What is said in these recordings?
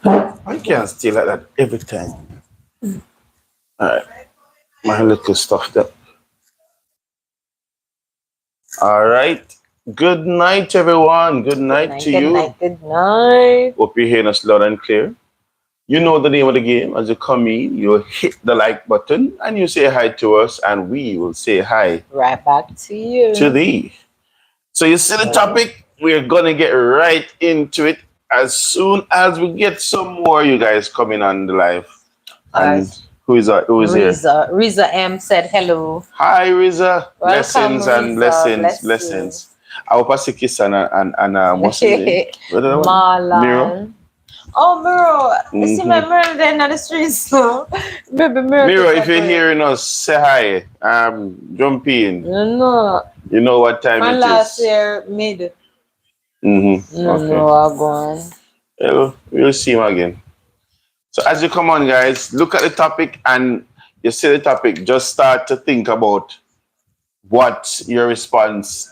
I can't stay like that every time. Alright, my little stuff there. Alright. Good night, everyone. Good night to you. Good night. Hope you're hearing us loud and clear. You know the name of the game. As you come in, you hit the like button and you say hi to us, and we will say hi Right back to you. to thee. So you see the topic? We're gonna get right into it as soon as we get some more you guys coming on the live. And who is here? Riza M said hello. Hi Riza. Welcome, Blessings and Riza. blessings. Blessings. I hope I see kiss and what's his name? Marlon. Oh, Miro. See my Miro there on the streets. So. Baby, Miro, if you're hearing us, say hi. Jump in. No. You know what time it is. Last year, mid. Mm-hmm. Okay. No, I'm going. Hello. We'll see him again. So as you come on, guys, look at the topic and you see the topic. Just start to think about what your response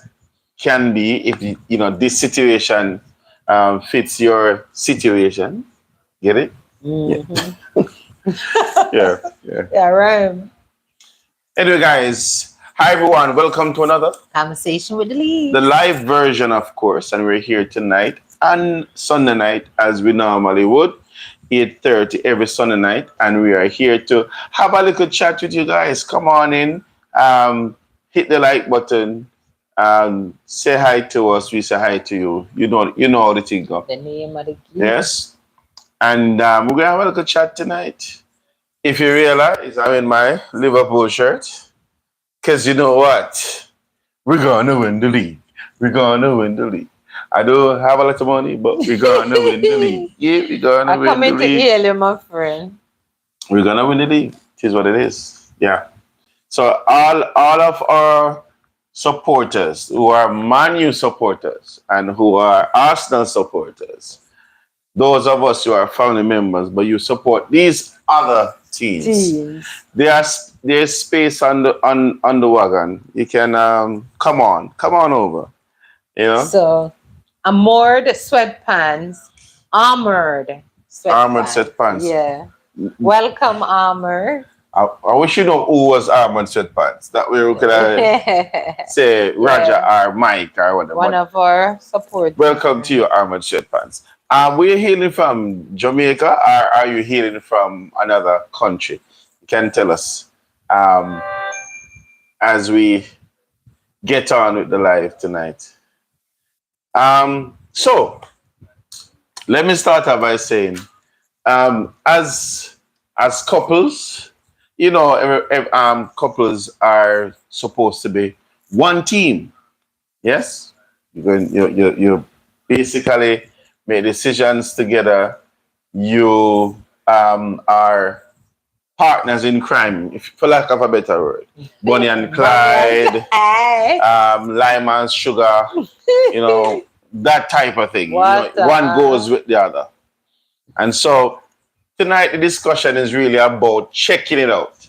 can be if you know this situation fits your situation. Get it? Mm-hmm. Yeah. Yeah, right. Anyway, guys, hi everyone. Welcome to another Conversation with the Lead. The live version, of course, and we're here tonight and Sunday night as we normally would. 8:30 every Sunday night, and we are here to have a little chat with you guys. Come on in, hit the like button, say hi to us. We say hi to you. You know how the thing go. The name of the game. Yes, and we're gonna have a little chat tonight. If you realize, I'm in my Liverpool shirt, cause you know what, we're gonna win the league. We're gonna win the league. I don't have a lot of money, but we're gonna win the league. Yeah, we're gonna win the league. I'm coming to heal you, my friend. We're gonna win the league. It is what it is. Yeah. So all of our supporters who are Man U supporters and who are Arsenal supporters, those of us who are family members, but you support these other teams. There's space on the wagon. You can come on over. You know. So armored sweatpants. Armored sweatpants. Yeah. Welcome, Armor. I wish you know who was Armored Sweatpants. That way we could say Roger or Mike or whatever. One of our supporters. Welcome to your Armored Sweatpants. Were you hailing from Jamaica or are you hailing from another country? You can tell us as we get on with the live tonight. So let me start out by saying, as couples, you know, couples are supposed to be one team. Yes, you basically make decisions together. You are partners in crime, for lack of a better word. Bonnie and Clyde, lime and sugar, you know, that type of thing. You know, one goes with the other. And so tonight the discussion is really about checking it out.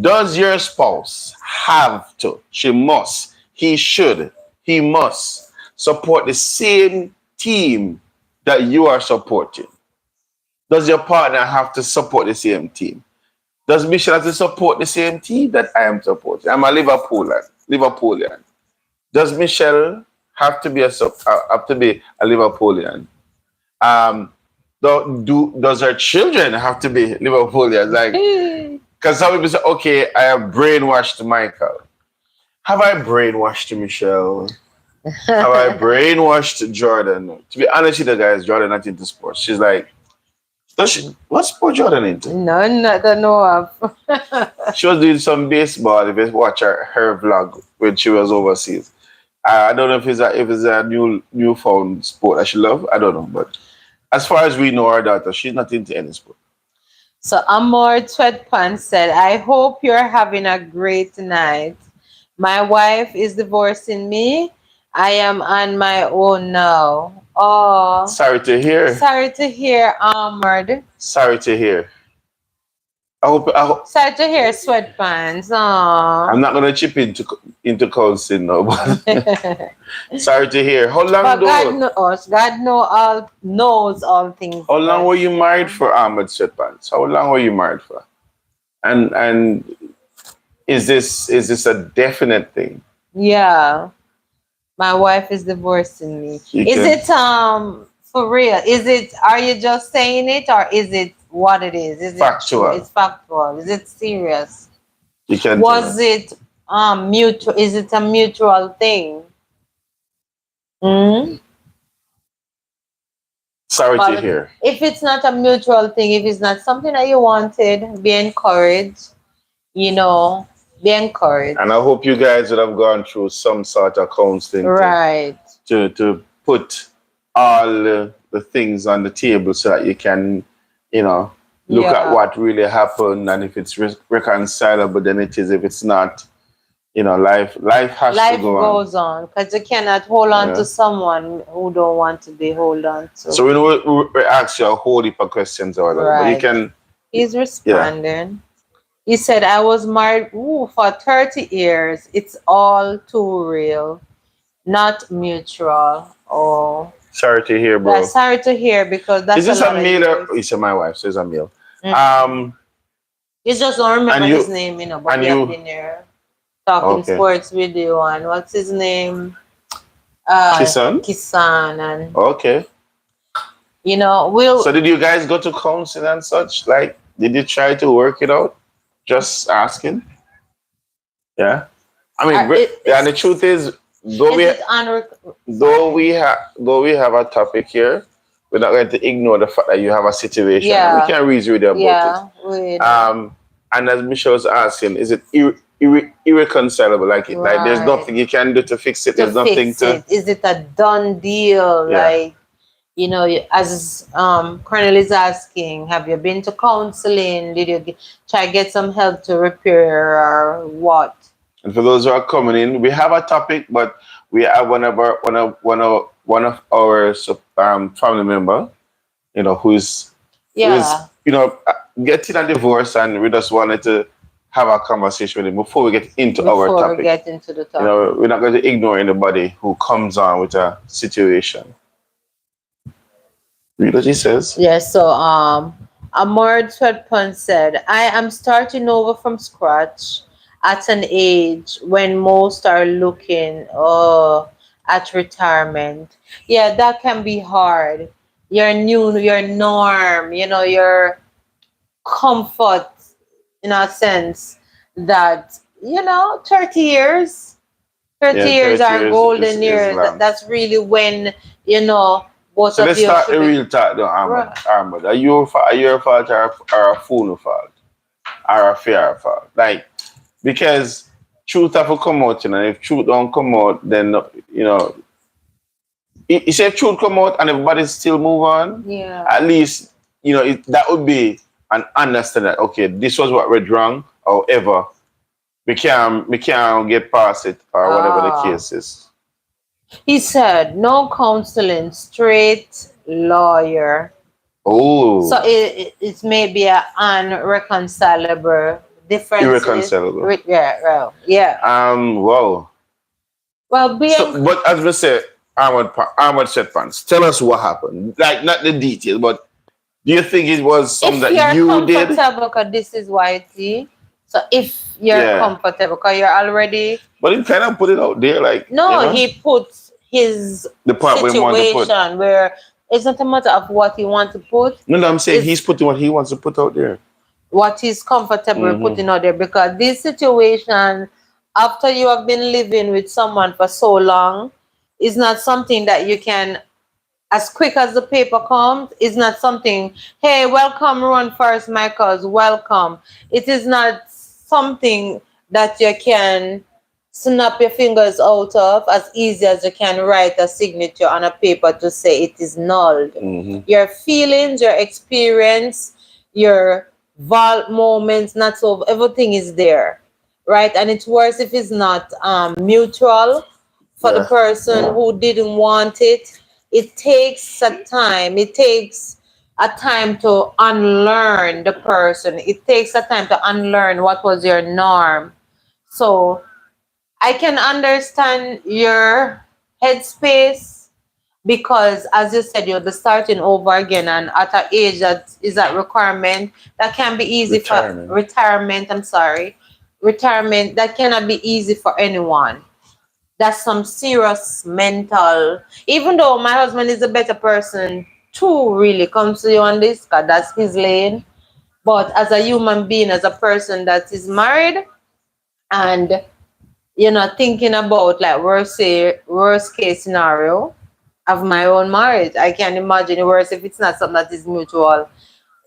Does your spouse have to, she must, he should, he must support the same team that you are supporting? Does your partner have to support the same team? Does Michelle have to support the same team that I am supporting? I'm a Liverpoolian. Does Michelle have to be a Liverpoolian? Does her children have to be Liverpoolians? Like, because some people say, okay, I have brainwashed Michael. Have I brainwashed Michelle? Have I brainwashed Jordan? To be honest with you guys, Jordan not into sports. She's like, what sport Jordan into? None, I don't know of. She was doing some baseball. If you watch her vlog when she was overseas. I don't know if it's a newfound sport that she loves. I don't know, but as far as we know, our daughter, she's not into any sport. So Amor Sweatpants said, I hope you're having a great night. My wife is divorcing me. I am on my own now. Oh. Sorry to hear. Sorry to hear, Armored. Sorry to hear. I hope Sad to hear sweatpants. I'm Aw. not gonna chip into counseling now, but sorry to hear. How long But God though? knows. God knows all things How long were best. you married for, Ahmed Sweatpants? How long were you married for? And is this a definite thing? Yeah. My wife is divorcing me. You Is can it for real? Is it, are you just saying it, or is it what it is? Is it true? factual. It's factual. Is it serious? You can tell Was us. it mutual? Is it a mutual thing? Mm? Sorry to Well, hear. if it's not a mutual thing, if it's not something that you wanted, be encouraged. You know, be And encouraged. I hope you guys would have gone through some sort of counseling Right. to put all the things on the table so that you can, you know, look at Yeah. what really happened, and if it's reconcilable, then it is. If it's not, life has to Life go on. goes on because you cannot hold on to Yeah. someone who don't want to be hold on So to. we know we ask you a whole heap of questions or whatever, but you Right. can, He's yeah. responding. He said, I was married for 30 years. It's all too real, not mutual. Oh, Sorry to hear, that's bro. sorry to hear because Is that's a this a lot of male or? years. You said my wife, so it's a male. Mm. Um, You just don't and remember his you, name, you know, but and we have you, been there talking okay. sports video and what's his name? Kisan? Kisan, and Okay. we'll So did you guys go to counseling and such? Like, did you try to work it out? Just asking. Yeah. I mean, yeah. And the truth is, though is we it on though sorry. we have though we have a topic here, we're not going to ignore the fact that you have a situation, and we Yeah, can reason with you about it. yeah, we know. And as Michelle was asking, is it irreconcilable? Like there's Right. nothing you can do to fix it. To There's nothing fix to, it. Is it a done deal? yeah. Like, as Colonel is asking, have you been to counseling? Did you try get some help to repair or what? And for those who are coming in, we have a topic, but we have one of our family member, who is Yeah, getting a divorce, and we just wanted to have a conversation with him before we get into our before we topic. get into the topic. We're not going to ignore anybody who comes on with a situation. Read what he says. Yes, so Amard Sweatpants said, I am starting over from scratch at an age when most are looking at retirement. Yeah, that can be hard. Your norm, your comfort in a sense that, 30 years. 30 Yeah, years 30 are years is, golden is years. long. That's really when, you know, both So of let's you start should the be real talk, though, Ahmed. right. Ahmed, are your fault, or a fool fault, or a fair fault? Like, because truth have to come out, and if truth don't come out, then you say truth come out and everybody still move on. Yeah. At least that would be an understanding that, okay, this was what went wrong. However, we can't get past it, or whatever the Ah. case is. He said, no counseling, straight lawyer. So Oh, it's maybe an unreconcilable differences. irreconcilable. Yeah, well, yeah. Wow. Well, being So, but as we say, Ahmad said, fans, tell us what happened. Like, not the details, but do you think it was something if that you're you did? comfortable, because this is YT. So if you're Yeah. comfortable, because you're already But he kind of put it out there, like, no, he puts his the part we want to put. situation where it's not a matter of what he wants to put, No, no, I'm saying he's it's putting what he wants to put out there. what he's comfortable Hmm. putting out there. Because this situation, after you have been living with someone for so long, is not something that you can, as quick as the paper comes, is not something, hey, welcome, run first, Michaels, welcome. It is not something that you can snap your fingers out of as easy as you can write a signature on a paper to say it is nulled. Hmm. Your feelings, your experience, your moments, not so, everything is there, right? And it's worse if it's not mutual for the Yeah. person who didn't want it. It takes a time. It takes a time to unlearn the person. It takes a time to unlearn what was your norm. So I can understand your headspace because, as you said, you'll be starting over again, and at an age that is that requirement that can be easy for Retirement. retirement. I'm sorry, retirement that cannot be easy for anyone. That's some serious mental. Even though my husband is a better person to really come to you on this, because that's his lane. But as a human being, as a person that is married, and thinking about like worst case scenario of my own marriage, I can imagine worse if it's not something that is mutual.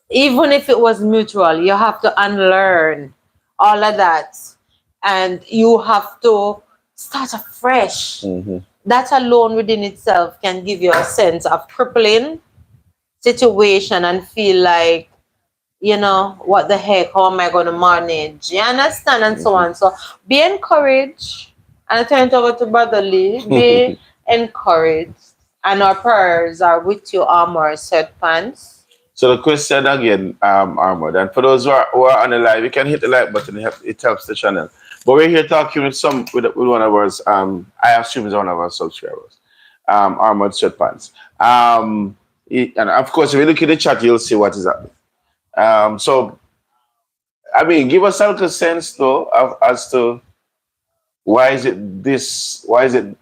Even if it was mutual, you have to unlearn all of that, and you have to start afresh. Hmm. That alone within itself can give you a sense of crippling situation and feel like, what the heck, how am I going to manage? You understand? And so on. So be encouraged. And I turn it over to Brother Lee. Be encouraged. And our prayers are with you, Armor Set Pants. So the question again, Armand, and for those who are on the live, you can hit the like button. It helps the channel. But we're here talking with one of ours. I assume is one of our subscribers, Armored Sweatpants. And of course, if you look at the chat, you'll see what is happening. So I mean, give us a little sense though as to why is it this? Why is it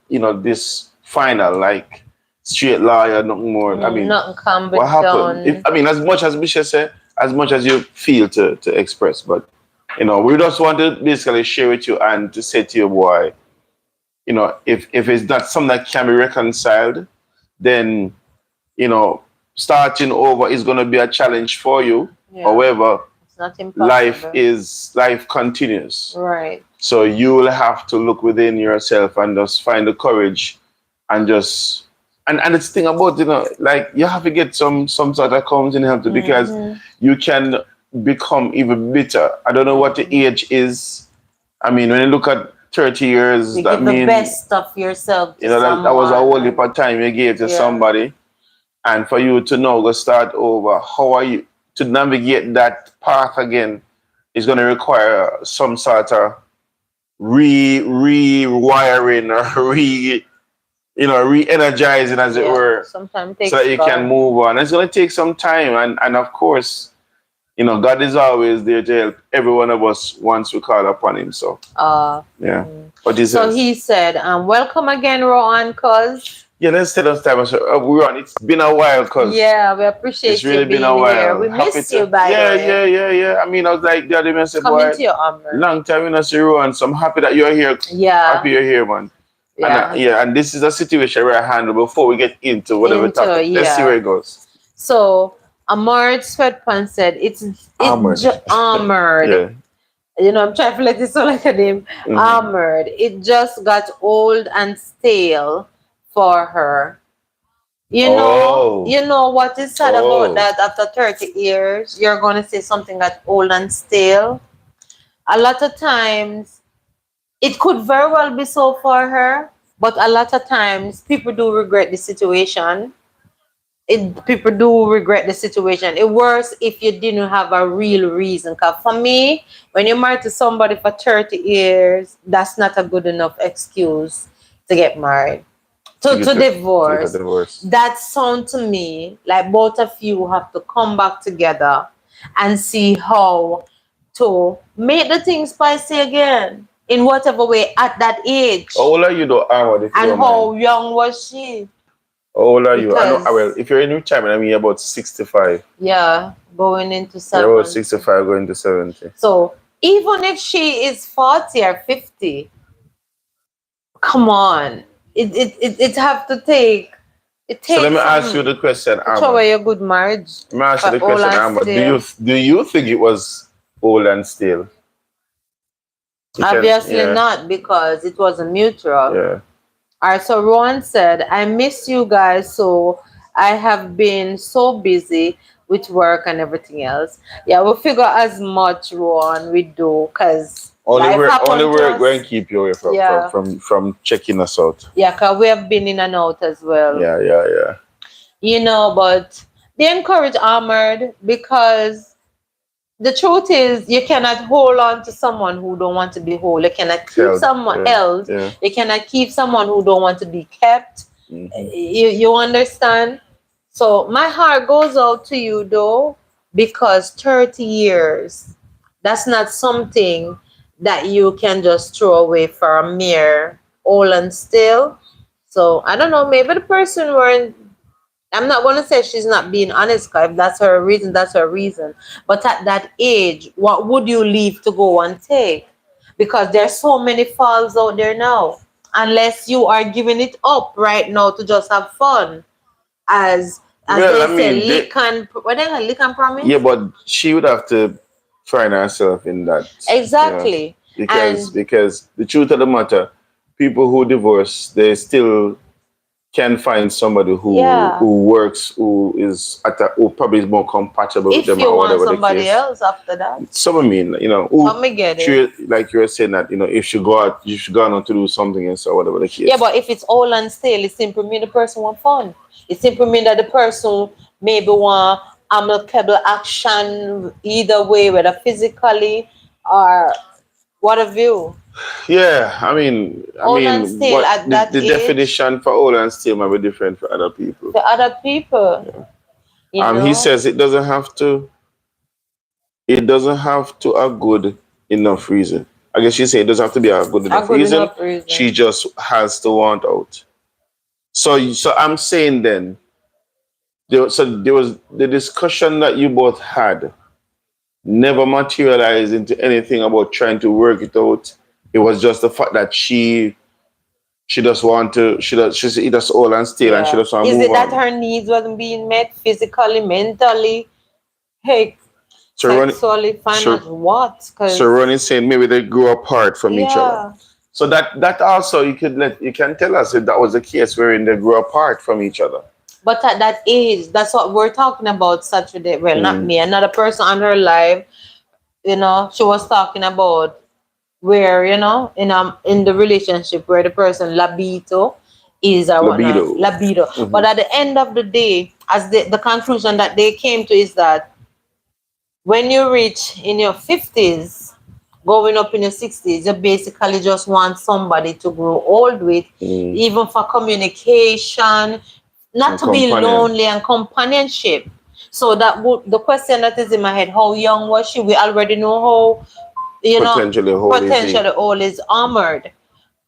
this final like straight lawyer, nothing more? I mean, Nothing can be what happened? done. I mean, as much as Michelle said, as much as you feel to express, but we just want to basically share with you and to say to you, boy, if it's not something that can be reconciled, then you know, starting over is going to be a challenge for you. Yeah. However, It's not life impossible. life continues. Right. So you will have to look within yourself and just find the courage and just and it's thing about like you have to get some sort of comes in help to because Mm-hmm. you can become even bitter. I don't know what the age is. I mean, when you look at 30 years, You that give the mean best of yourself to that was a whole heap someone. of time you gave to Yeah. somebody, and for you to now go start over. How are you to navigate that path again? Is going to require some sort of rewiring or re-energizing as it Yeah. were, Sometimes so takes that you can God. move on. It's going to take some time, and of course, God is always there to help every one of us once we call upon Him. So yeah, Mm. what is So this? he said, welcome again, Rowan, cuz. Yeah, let's take those time. So, we're on. It's been a while, cause Yeah, we it's appreciate you really been a being here. while. We Happy miss you, to, by the yeah, way. yeah, yeah, yeah. I mean, I was like the other day, I said, Coming boy, to your armor. long time in a see you, and so I'm happy that you're here. Happy Yeah, you're here, man. And yeah. yeah, and this is a situation where I handle before we get into whatever Into, topic. Let's see where yeah. it goes. So, Amart Sweatpants said, Armored. armored. Yeah. I'm trying to let it sound like a name. Hmm. Armored. It just got old and stale for her. Oh. What is sad about Oh. that after 30 years, you're going to say something that's old and stale. A lot of times, it could very well be so for her, but a lot of times, people do regret the situation. People do regret the situation. It worse if you didn't have a real reason. Because for me, when you're married to somebody for 30 years, that's not a good enough excuse to get married To to get to get a divorce. divorce. That sound to me like both of you have to come back together and see how to make the things spicy again in whatever way at that age. How old are you though, Armored, if you And don't mind? how young was she? How old are you? I know, well, Because if you're in retirement, I mean, you're about 65. yeah, going into You're about 70. 65 going to 70. So even if she is 40 or 50, come on. It have to take it So let me takes ask you something the question, to throw Ahmad. away a good marriage Let me ask you for the all question, and Ahmad. still. Do you think it was old and still? You can, Obviously yeah, not because it was a mutual. yeah. Alright, so Rowan said, I miss you guys, so I have been so busy with work and everything else. Yeah, we'll figure as much, Rowan, we do, because life Only happened to work going us. to keep you away Yeah. from checking us out. Yeah, because we have been in and out as well. Yeah, yeah, yeah. But They encourage armored because the truth is you cannot hold on to someone who don't want to be whole. You cannot keep Held. someone Yeah. else. Yeah. You cannot keep someone who don't want to be kept. Hmm. You understand? So my heart goes out to you though, because 30 years, that's not something that you can just throw away for a mere all and still. So I don't know, maybe the person weren't, I'm not going to say she's not being honest, 'cause if that's her reason, that's her reason. But at that age, what would you leave to go and take? Because there's so many falls out there now. Unless you are giving it up right now to just have fun, as Well, they I say, mean, lick and what they call lick and yeah, promise. but she would have to find herself in that, yeah, Exactly, and because the truth of the matter, people who divorce, they still can find somebody yeah, who works, who probably is more compatible with if them you or want whatever the somebody case. else after that, Some, I mean, let who me get it. she, like you were saying that, if she go out, you should go out to do something else or whatever the Yeah, case. but if it's all and stale, it simply mean the person want fun. It simply mean that the person maybe want amicable action either way, whether physically or what have you. Yeah, I All and mean, stale what at that the age definition for old and still might be different for other people. to other people, you He know, says it doesn't have to a good enough reason. I guess she said it doesn't have to be a good a enough good reason. enough She reason. just has to want out. So I'm saying then, there was the discussion that you both had never materialized into anything about trying to work it out. It was just the fact that she just want to she's it just all and still, and she Yeah. just want to Is move it that on. her needs wasn't being met physically, mentally, hey, So Ronnie, sexually, so financially, what? so Because, Ronnie's saying maybe they grew apart from each other. yeah. So that also you can tell us if that was the case wherein they grew apart from each other. But at that age, that's what we're talking about Saturday. Well, not Mm. me, another person on her live, she was talking about where, in the relationship where the person libido is or whatnot. Libido. Libido. But Hmm. at the end of the day, as the conclusion that they came to is that when you reach in your 50s, going up in your 60s, you basically just want somebody to grow old with, Mm. even for communication, not And to be companion. lonely, and companionship. So the question that is in my head, how young was she? We already know how, you know, Potentially whole is he. potentially all is armored.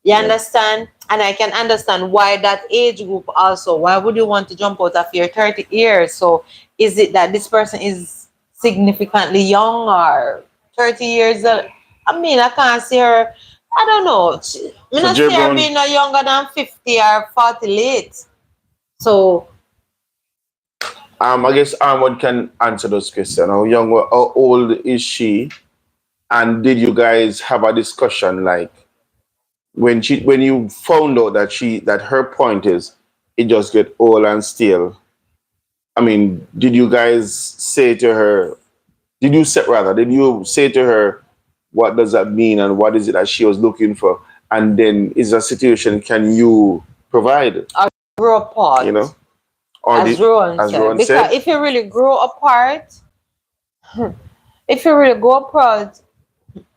You Yeah. understand? And I can understand why that age group also. Why would you want to jump out of your 30 years? So is it that this person is significantly young or 30 years old? I mean, I can't see her. I don't know. I So not J see her Brown, being no younger than 50 or 40 late. So I guess Armand can answer those questions. How old is she? And did you guys have a discussion like when you found out that her point is it just get old and stale? I mean, did you guys say to her? Did you say to her what does that mean and what is it that she was looking for? And then is a situation can you provide? I grow You know, apart, or as Rowan as said. Ron Because said. if you really grow apart, if you really go apart,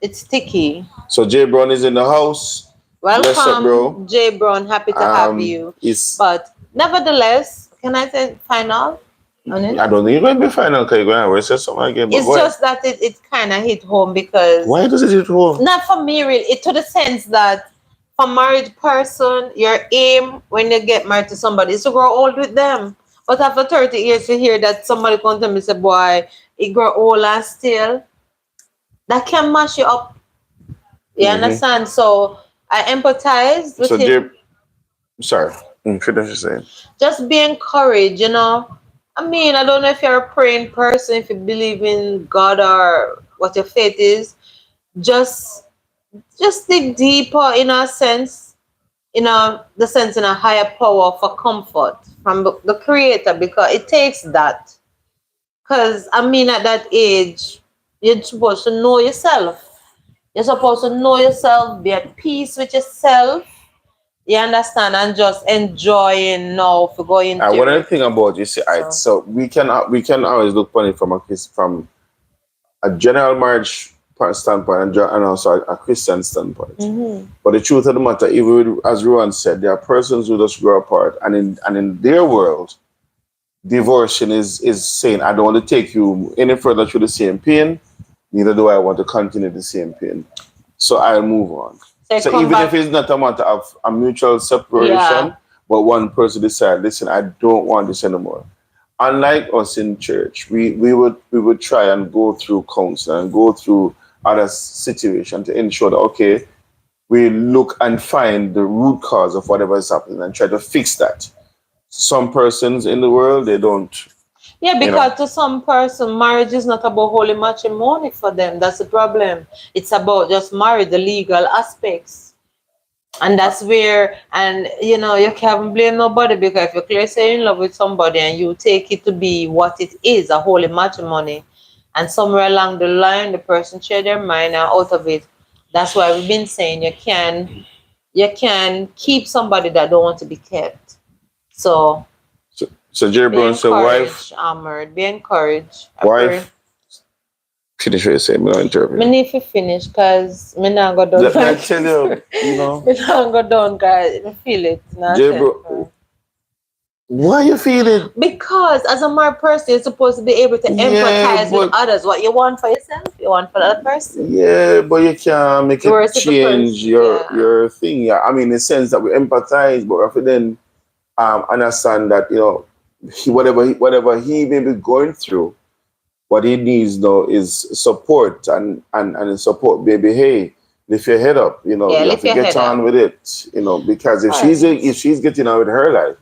it's sticky. So Jay Brown is in the house. Bless up, bro. Welcome, Jay Brown. Happy to have you. It's But nevertheless, can I say final on it? I don't think you're going to be final because you're going to say something again. But It's go ahead. just that it kind of hit home because Why does it hit home? not for me really. It to the sense that for married person, your aim when you get married to somebody is to grow old with them. But after 30 years, you hear that somebody come to me and say, "Boy, it grow old and still." That can mash you up. You Hmm. understand? So I empathize with So him. Jay, sorry, finish what you're saying. Just be encouraged. I mean, I don't know if you're a praying person, if you believe in God or what your faith is. Just just dig deeper in a sense, the sense in a higher power for comfort from the creator, because it takes that. Because I mean, at that age, you're supposed to know yourself. You're supposed to know yourself, be at peace with yourself. You understand? And just enjoying now for going And one through other it. thing about you see, alright, So, so we can always look upon it from from a general marriage standpoint and also a Christian standpoint. mm-hmm. But the truth of the matter, even as Ruan said, there are persons who just grow apart, and in their world, divorcing is saying, I don't want to take you any further through the same pain, neither do I want to continue the same pain. So I'll move on. They So come even if back. it's not a matter of a mutual Yeah. separation, but one person decide, listen, I don't want this anymore. Unlike us in church, we would try and go through counseling and go through other situations to ensure that okay, we look and find the root cause of whatever is happening and try to fix that. Some persons in the world they don't, Yeah, you know. because to some person, marriage is not about holy matrimony for them. That's the problem. It's about just marriage, the legal aspects. And that's where, and you can't blame nobody because if you're clear say you're in love with somebody and you take it to be what it is, a holy matrimony, and somewhere along the line the person change their mind and out of it. That's why we've been saying you can keep somebody that don't want to be kept. So So Jerry be Brown said, encouraged, Ahmed. Be encouraged. I pray. wife, finish what you say, me not Me interview. need to finish because me not go down. Let me tell you, Me not go down because I feel it. Not Jerry sense. Bro, why you feel it? Because as a married person, you're supposed to be able to Yeah, empathize with but others. What you want for yourself, you want for the other person. yeah, but you can't make The it worst of the change person, yeah. your thing. Yeah, I mean, in the sense that we empathize, but if we then understand that whatever he may be going through, what he needs now is support and support, baby. Hey, lift your head up. Yeah, You have lift to your get head up. on with it. Because if All if right. she's getting on with her life,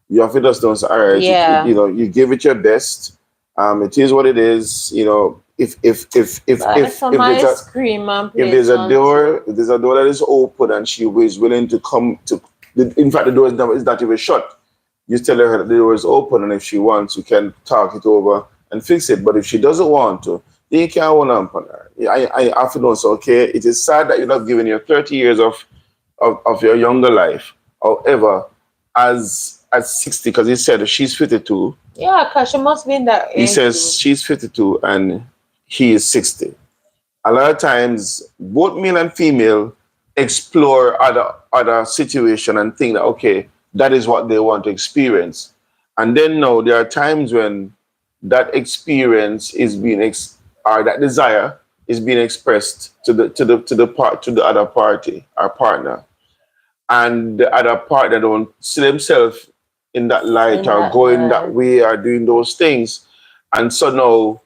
you have to just know, so, all right, Yeah. you give it your best. It is what it is. But somebody scream and If play song too. there's a door that is open and she is willing to come to, in fact, the door is not even shut. You tell her that the door is open, and if she wants, you can talk it over and fix it. But if she doesn't want to, then you can't hold on upon her. I often know, so okay, it is sad that you're not giving your 30 years of your younger life. However, as 60, because he said she's 52, Yeah, because she must be in that he age says group. she's 52 and he is 60. A lot of times both male and female explore other situation and think that okay, that is what they want to experience. And then no, there are times when that experience is being or that desire is being expressed to the other party, our partner, and the other partner don't see themselves in that light In or that going that line. way or doing those things. And so now,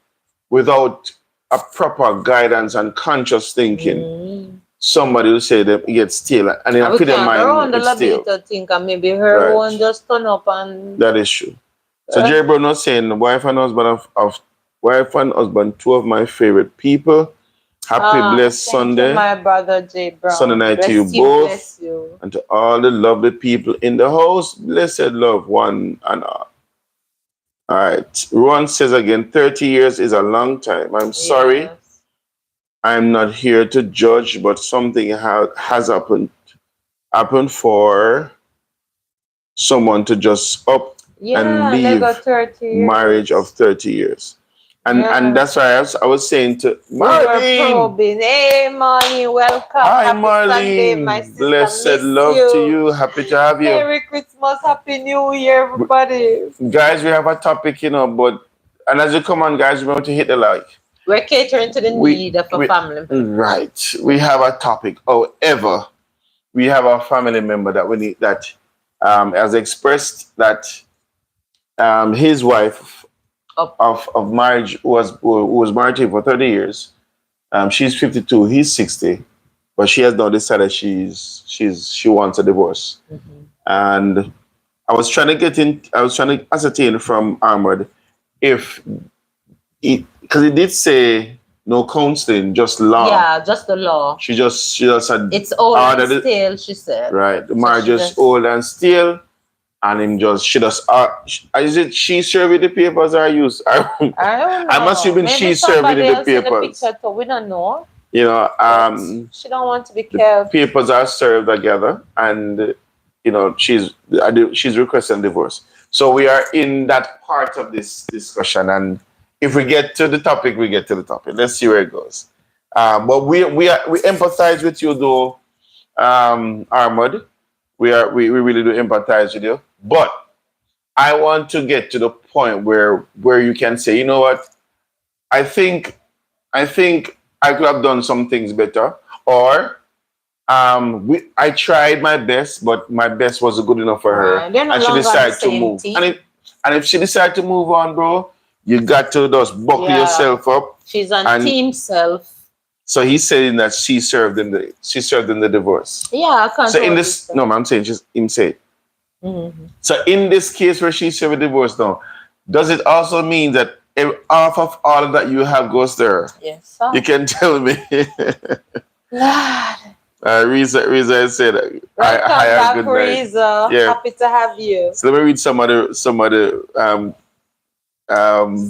without a proper guidance and conscious thinking, Mm. somebody will say that it gets stale. And in And a we fit of can't go mind, around the it's lobby stale. to think and maybe her Right. one just turn up and That is true. So uh, Jerry Brown was saying, wife and husband of wife and husband, two of my favorite people. Happy blessed thank you, Sunday. my brother J Sunday Brown. night to you Bless you, both. bless you. And to all the lovely people in the house, blessed love one and all. All right. Ron says again, 30 years is a long time. I'm sorry. Yes. I'm not here to judge, but something has happened for someone to just up and Yeah, and they leave got 30 marriage of years. 30 years. And Yeah. that's why I was saying to We were Marlene, probing. Hey, Marlene, welcome. hi Happy Sunday. My Marlene, sister, blessed miss love to you. you. Happy to have you. Merry Christmas. Happy New Year, everybody. Guys, we have a topic, but and as you come on, guys, remember to hit the like. We're catering to the We need of a we family member. right. We have a topic. However, we have a family member that we need that has expressed that his wife Oh, of marriage who was married to him for 30 years. She's 52, he's 60, but she has now decided she wants a divorce. mhm. And I was trying to ascertain from Ahmad if because he did say no counseling, just law. Yeah, just the law. She just had It's old and ordered it. stale, she said. Right, the So marriage she is just, old and still, and him just she just is it she serving the papers or you? I don't I'm know. assuming Maybe she's serving somebody the else in the papers. picture too. We don't know. You know, But she don't want to be the kept. papers are served together, and she's requesting divorce. So we are in that part of this discussion, and if we get to the topic, we get to the topic. Let's see where it goes. But we empathize with you though, Ahmad. We really do empathize with you. But I want to get to the point where you can say, you know what, I think I think I could have done some things better, or I tried my best, but my best wasn't good enough for her, Right. They're no and she longer on the decided to same move. team. And if she decided to move on, bro, you got to just buckle Yeah. yourself up. She's on And team self. so he's saying that she served in the divorce. Yeah, I can't So in totally this, say. no, I'm saying just him say. Mm-hmm. So in this case where she served a divorce now, does it also mean that if half of all of that you have goes there? Yes, sir. You can tell me. Lord. Reza said, Welcome "Hi, back, good night." Reza. Yeah. Happy to have you. So let me read some of the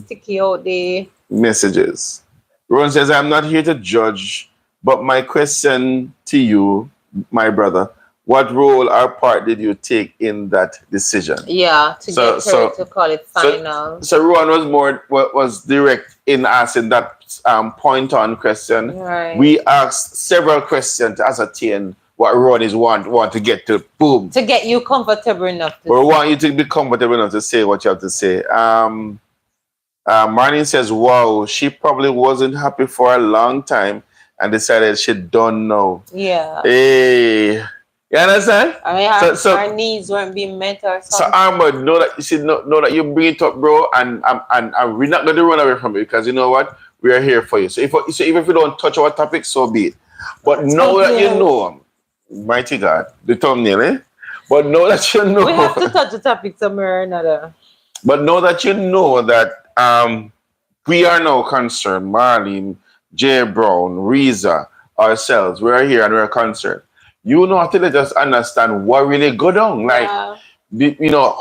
Sticky out there. messages. Ron says, "I'm not here to judge, but my question to you, my brother, what role or part did you take in that decision?" Yeah, to So get her so to call it so final. so Ron was direct in asking that point on question. Right. We asked several questions to ascertain what Ron is want to get to. Boom. To get you comfortable enough to We say. want you to be comfortable enough to say what you have to say. Marlene says, "Wow, she probably wasn't happy for a long time and decided she don't know." Yeah. Hey, you understand? I mean, her needs weren't being met or So something. Ahmad, know that you bring it up, bro, and we're not going to run away from it because you know what, we are here for you. So even if we don't touch our topic, so be it. But know that you know, mighty God, the thumbnail, eh? But know that you know. We have to touch the topic somewhere or another. But know that you know that we are now concerned, Marlene, Jay Brown, Reza, ourselves. We are here and we're concerned. You know to let us understand what really go down. Like, Yeah.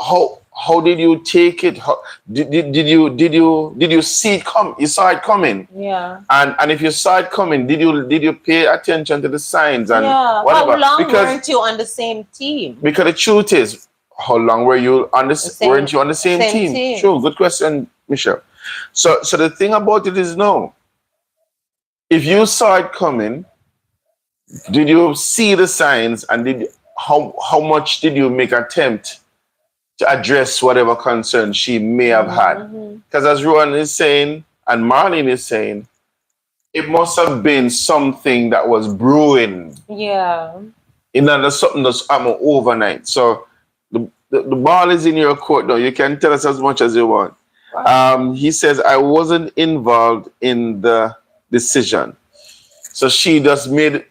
how did you take it? How, did you see it come? You saw it coming, Yeah. and if you saw it coming, did you pay attention to the signs and Yeah. whatever? How long weren't you on the same team? Because the truth is, how long were you on this? Same- Weren't you on the same same team? team. True, good question, Michelle. So the thing about it is, no. If you saw it coming, did you see the signs, and how much did you make attempt to address whatever concern she may have had? Mhm. Because as Rowan is saying and Marlene is saying, it must have been something that was brewing. Yeah. Something that's happened overnight. So the ball is in your court now. You can tell us as much as you want. He says, "I wasn't involved in the decision." So she just made,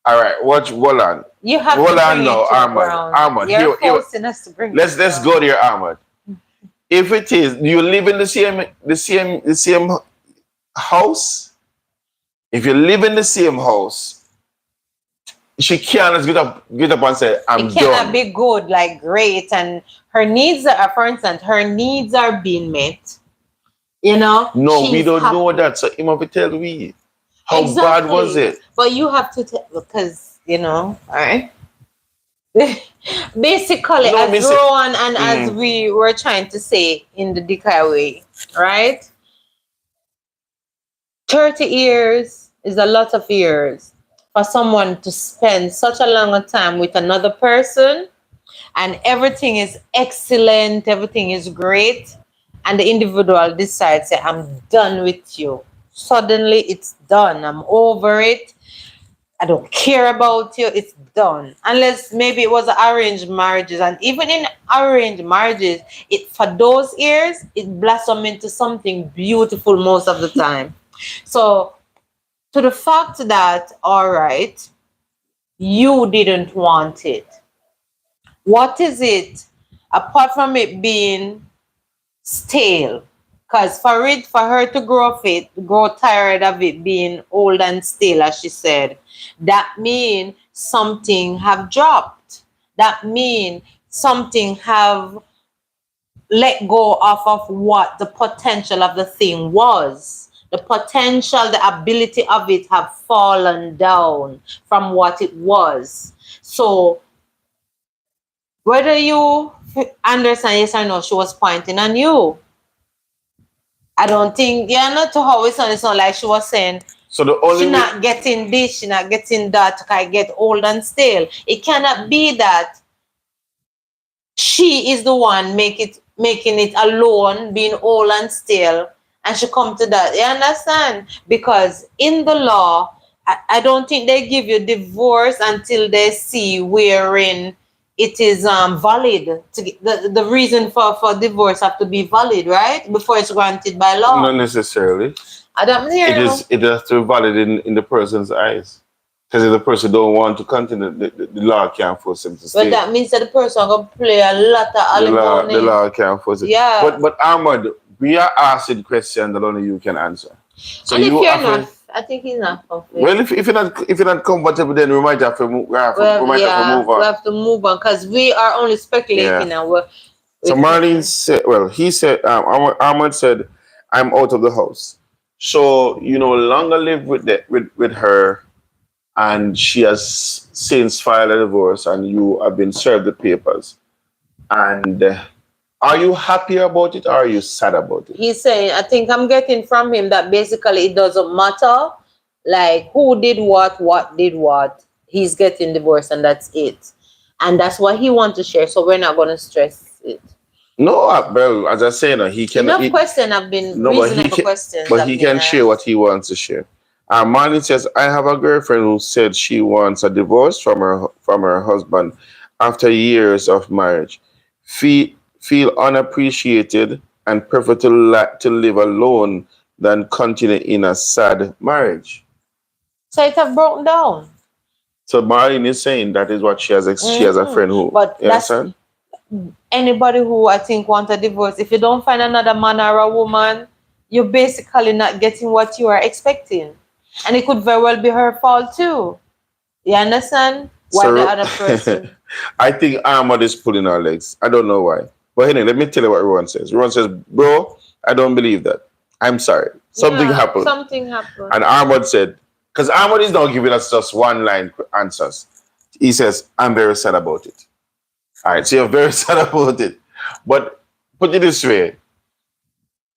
all right, hold on. You have Hold to on bring now, it to the Ahmad. ground. Ahmad, You're here, forcing us to bring it let's to the let's go there, Ahmad. If it is, you live in the same house. If you live in the same house, she can't just get up and say, "I'm It cannot done." be good, like great, and her needs are, for instance, her needs are being met. You know, No, we she's don't know happy. that. So him have to tell we. How bad was Exactly. it? But you have to because all right. Basically, No, as miss it. Rowan and as we were trying to say in the Dika way, right? 30 years is a lot of years for someone to spend such a long time with another person, and everything is excellent, everything is great, and the individual decides, say, "I'm done with you." Suddenly it's done. I'm over it. I don't care about you. It's done. Unless maybe it was arranged marriages. And even in arranged marriages, it for those years, it blossomed into something beautiful most of the time. So to the fact that, all right, you didn't want it. What is it apart from it being stale? Because for her to grow tired of it being old and stale, as she said, that means something have dropped. That means something have let go of what the potential of the thing was. The potential, the ability of it have fallen down from what it was. So Whether you understand, yes or no, she was pointing on you. I don't think, yeah, not to how it's not like she was saying So the she only way, not getting this, she not getting that, I get old and stale. It cannot be that she is the one making it alone, being old and stale, and she come to that. You understand? Because in the law, I don't think they give you divorce until they see wherein it is valid. The reason for divorce have to be valid, right? Before it's granted by not law. necessarily. I don't hear you. It has to be valid in the person's eyes. Because if the person don't want to continue, the law can't force him to But stay. that means that the person gonna play a lot of The alimony. law can't force it. Yeah. But Ahmad, we are asking questions that only you can answer. So And if you you're have not, to. I think he's not Well, conflict. if you're not comfortable, then we might have to move. Well, We might have to yeah, move we on. have to move on because we are only Yeah. speculating and So we Marlene can't. said, well, he said, Ahmad said, I'm out of the house. So you no longer live with her, and she has since filed a divorce, and you have been served the papers. And are you happy about it, or are you sad about it? He's saying, I think I'm getting from him that basically it doesn't matter, like who did what did what. He's getting divorced and that's it. And that's what he wants to share. So we're not going to stress it. No, well, as I say, no, he can. Enough question have been No, reasonable questions but have he been can share what asked. he wants to share. Marlene says, "I have a girlfriend who said she wants a divorce from her husband after years of marriage. Feel unappreciated and prefer to live alone than continue in a sad marriage." So it have broken down. So Marlene is saying that is what she has a friend who. But You that's understand? anybody who I think want a divorce. If you don't find another man or a woman, you're basically not getting what you are expecting. And it could very well be her fault too. You understand? Why the So other person? I think Ahmad is pulling our legs. I don't know why. But anyway, let me tell you what Ron says. Ron says, bro, I don't believe that. I'm sorry. Something Yeah, happened. something happened. And Ahmad said, because Ahmad is not giving us just one line answers. He says, I'm very sad about it. All right, so you're very sad about it. But put it this way,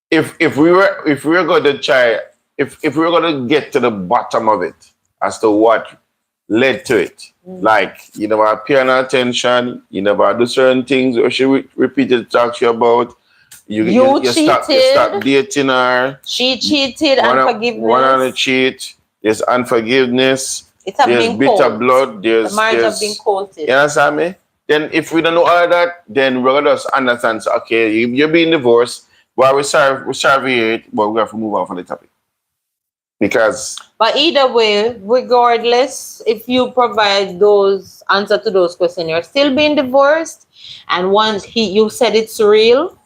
if we were going to try if we were going to get to the bottom of it as to what led to it, like you never pay no attention, you never do certain things, or she repeated talk to you about You you stop cheated. dating her, She cheated. one on the Unforgiveness. cheat, there's unforgiveness, It have there's been bitter cold. blood, The marriage have been you courted. understand me? Then if we don't know all of that, then we're gonna just understand. So, okay, you're being divorced. Well, we serve it, but we have to move on from the topic because But either way, regardless, if you provide those answer to those questions, you're still being divorced. And once you said it's real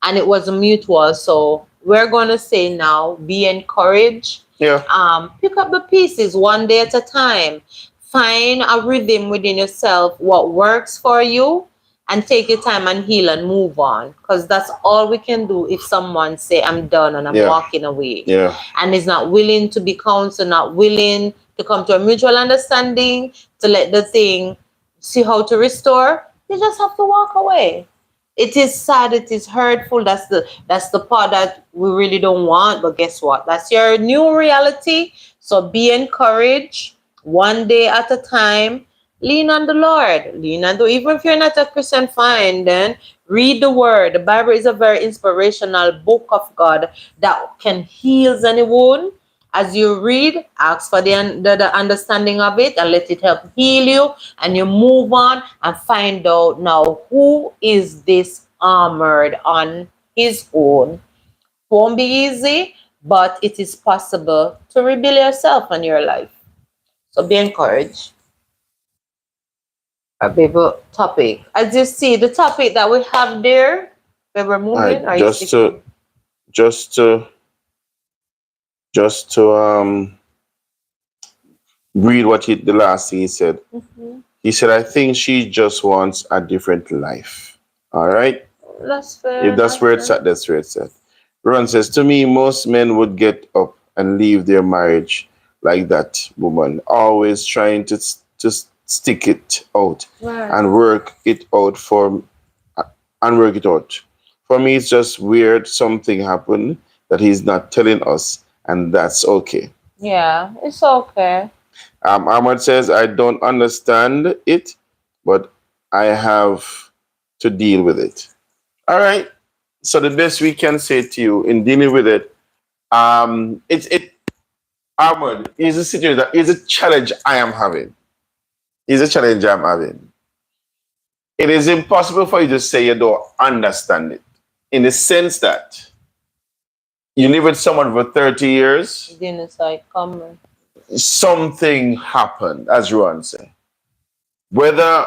and it was mutual, so we're gonna say now, be encouraged. yeah, Pick up the pieces one day at a time. Find a rhythm within yourself, what works for you, and take your time and heal and move on. Because that's all we can do if someone say, I'm done and I'm yeah, walking away. yeah, And is not willing to be counseled, not willing to come to a mutual understanding, to let the thing see how to restore, you just have to walk away. It is sad, it is hurtful. That's the part that we really don't want. But guess what? That's your new reality. So be encouraged one day at a time. Lean on the Lord. Lean on the even if you're not a Christian, fine, then read the word. The Bible is a very inspirational book of God that can heal any wound. As you read, ask for the understanding of it and let it help heal you. And you move on and find out now who is this armored on his own. Won't be easy, but it is possible to rebuild yourself and your life. So be encouraged. A baby topic. As you see, the topic that we have there, where we're all moving, right, are you sticking? just to just to read what the last thing he said. Mm-hmm. He said, I think she just wants a different life. All right. That's If fair. that's That's where it's fair. at, that's where it's at. Ron says, to me, most men would get up and leave their marriage like that woman, always trying to stick it out Right. and work it out and work it out. For me, it's just weird. Something happened that he's not telling us, and that's okay. Yeah, it's okay. Ahmad says, I don't understand it, but I have to deal with it. All right. So the best we can say to you in dealing with it, it Ahmad is a situation, is a challenge I am having. Is a challenge I'm having. It is impossible for you to say you don't understand it, in the sense that you live with someone for 30 years, Didn't say come. something happened, as Ruan said. Whether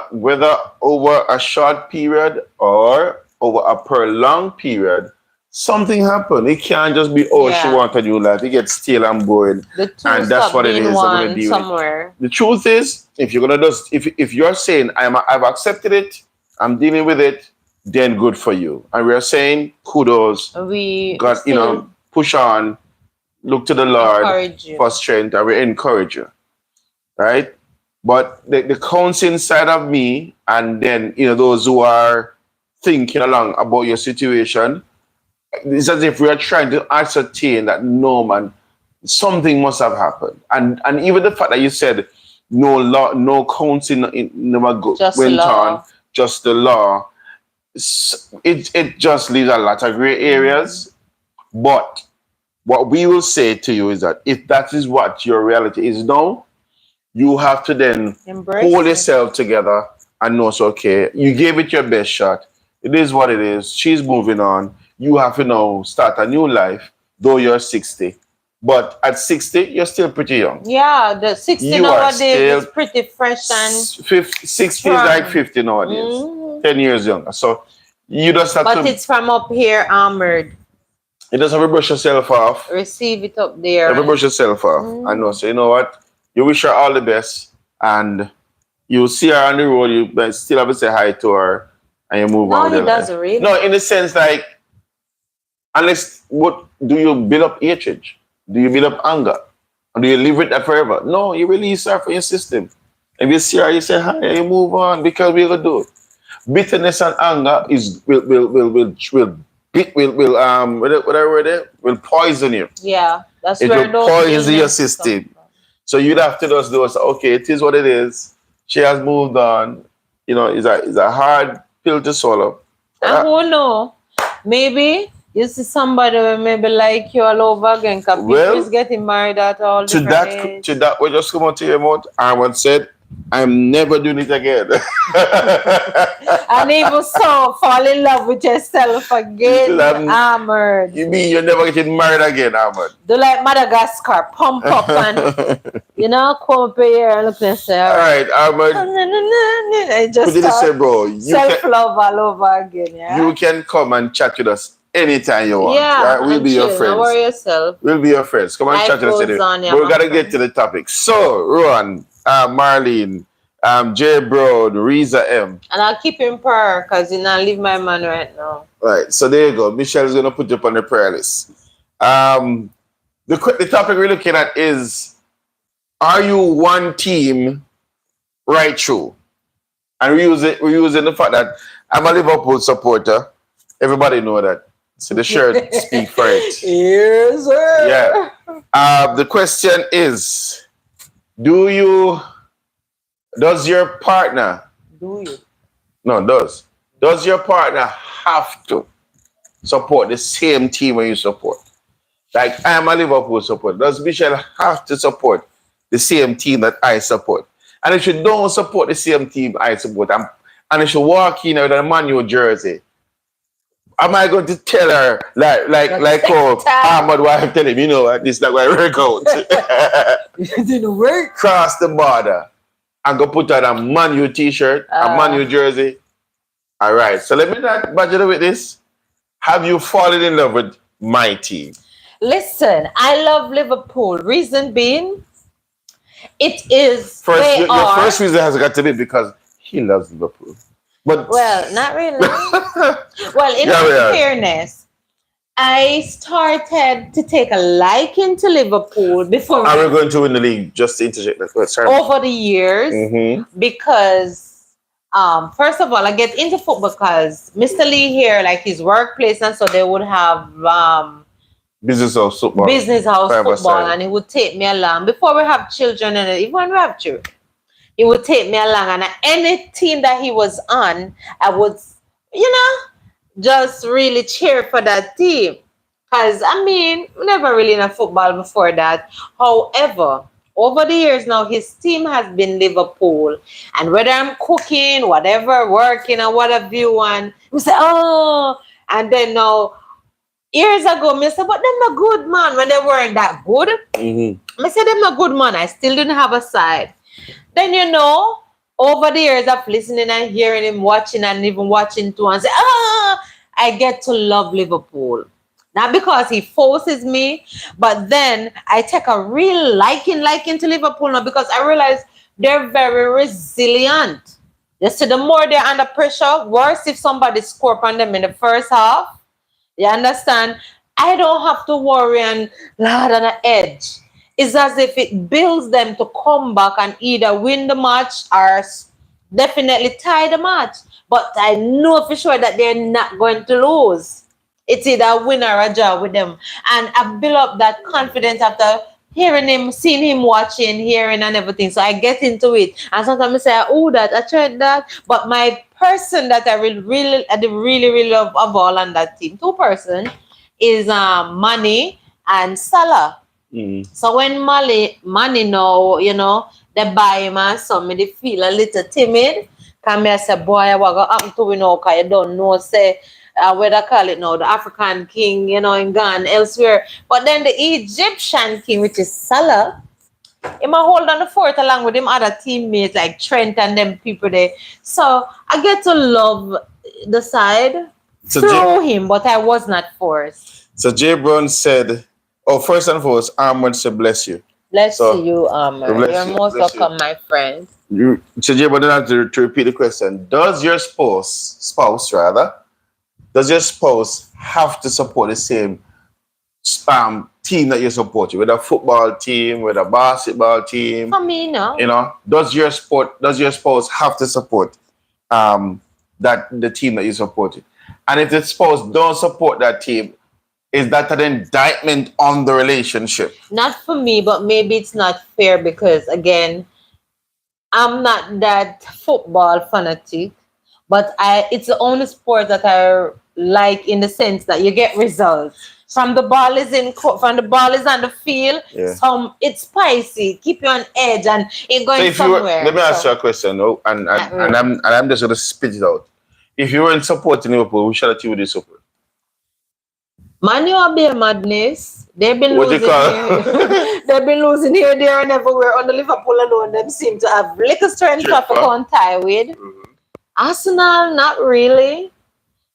over a short period or over a prolonged period, something happened. It can't just be, oh, she Yeah. want a new life. It gets stale and boring, The two and that's stop what it being is. I'm gonna one deal with it. somewhere. The truth is, if you're gonna just if you're saying I've accepted it, I'm dealing with it, then good for you. And we are saying kudos, We God, still push on, look to the Lord encourage you. for strength, and we encourage you, right? But the counts inside of me, and then those who are thinking along about your situation, it's as if we are trying to ascertain that no, man, something must have happened. And even the fact that you said no law, no counting never Just went on, law. just the law. It just leaves a lot of gray Mhm. areas. But what we will say to you is that if that is what your reality is now, you have to then hold Embrace it. yourself together and know it's okay. You gave it your best shot. It is what it is. She's moving on. You have to now start a new life, though you're 60. But at 60, you're still pretty young. Yeah, the 60 You are nowadays is still pretty fresh and 60 is like strong. 50 nowadays, Mhm. 10 years younger. So you just have But to, it's from up here armored. you just have to brush yourself off. Receive it up You there have to and brush yourself off and know, mm. so you know what? You wish her all the best, and you see her on the road, you but still have to say hi to her, and you move on No, with he your life. doesn't really. No, in the sense like, unless what do you build up hatred? Do you build up anger? Or do you live with that forever? No, you release her from your system. If you see her, you say hi, and you move on because we're gonna do it. Bitterness and anger is whatever word there will poison you. Yeah, that's It where will those poison your illness come system. from. So you'd have to just do it. Okay, it is what it is. She has moved on. It's a hard pill to swallow. But And who know? Maybe you see somebody who maybe like you all over again because people is well, getting married at all to different that age. to that, we just come out to your mouth. I once said, I'm never doing it again. And even so, fall in love with yourself You said, again, armored. you mean you're never getting married again, Ahmad? Do like Madagascar, pump up and come up here and look and say, all All right. right, Ahmad. I Put just it this way, start bro. You can self love all over again, you yeah? can come and chat with us anytime you want. Yeah, Right? We'll and be your chill. Don't friends. worry yourself. We'll be your friends. Come and chat Life with us goes anyway. on, yeah, But we my gotta get to friend. the topic. So, Rowan, Marlene, Jay Broad, Reza M. And I'll keep him prayer because you not leave my man right now. Right. So there you go. Michelle's gonna put you up on the prayer list. Um, the topic we're looking at is: are you one team right through? And we're using the fact that I'm a Liverpool supporter. Everybody know that. So the shirt speak for it. Yes, sir. Yeah. The question is: Do you? Does your partner? Do you? No, does your partner have to support the same team when you support? Like I am a Liverpool supporter. Does Michelle have to support the same team that I support? And if you don't support the same team I support, and if you walk in with a Man U jersey, am I going to tell her like how Ahmad wife tell him, this is not going to work out. It didn't work. Cross the border and go put on a Man U t-shirt, a Man U jersey. All right. So let me not budget with this. Have you fallen in love with my team? Listen, I love Liverpool. Reason being, it is First, they your are first reason has got to be because he loves Liverpool. But well, not really. Well, in yeah, all we are. fairness, I started to take a liking to Liverpool before Are we going to win the league? Just to interject that. Sorry. over the years Mm-hmm. because first of all I get into football because Mr. Lee here, like his workplace, and so they would have Business of football. business house Private football, side. and he would take me along before we have children, and even when we have children he would take me along, and any team that he was on I would, you know, just really cheer for that team. Because, I mean, never really in a football before that. However, over the years now, his team has been Liverpool. And whether I'm cooking, whatever, working, or whatever you want, we say, oh, and then now, years ago, me say, but them not good, man. When they weren't that good, Mm-hmm. I said, them not good, man. I still didn't have a side. Then you know, over the years of listening and hearing him, watching and even watching too, and say, I get to love Liverpool. Not because he forces me, but then I take a real liking to Liverpool now because I realize they're very resilient. You see, the more they're under pressure, worse if somebody score on them in the first half. You understand? I don't have to worry and loud on the edge. It's as if it builds them to come back and either win the match or definitely tie the match. But I know for sure that they're not going to lose. It's either a win or a draw with them. And I build up that confidence after hearing him, seeing him watching, hearing and everything. So I get into it. And sometimes I say, oh, that, I tried that. But my person that I really love of all on that team, two-person, is Manny and Salah. Mm. So when Manny know, you know, they buy him and so me they feel a little timid. Come here say, boy, what go happen to we now? Cause you don't know, say, what they call it now, the African king, you know, in Ghana, elsewhere. But then the Egyptian king, which is Salah, he might hold on the fort along with him other teammates like Trent and them people there. So I get to love the side So through him, but I was not forced. So Jay Brown said, "Oh, first and foremost, Armand said bless you." Let's So, see you, Amr. bless You're you, most bless you. welcome, my friend. So Jay Brown have to repeat the question. Does your spouse rather, does your spouse have to support the same team that you support? With a football team, with a basketball team, For me, no. you know, does your spouse have to support that the team that you support? And if the spouse don't support that team, is that an indictment on the relationship? Not for me, but maybe it's not fair because, again, I'm not that football fanatic, but it's the only sport that I like in the sense that you get results. From the ball is from the ball is on the field, Yeah. it's spicy, keep you on edge, and it So going if you were, somewhere. let me ask So, you a question, oh, and not and really. I'm just gonna spit it out. If you weren't supporting Liverpool, who shall you would you support? Manu will be a madness. They've been What do you losing call? here. They've been losing here, there, and everywhere. On the Liverpool alone, them seem to have little strength to Tripper. come tie with. Arsenal, not really.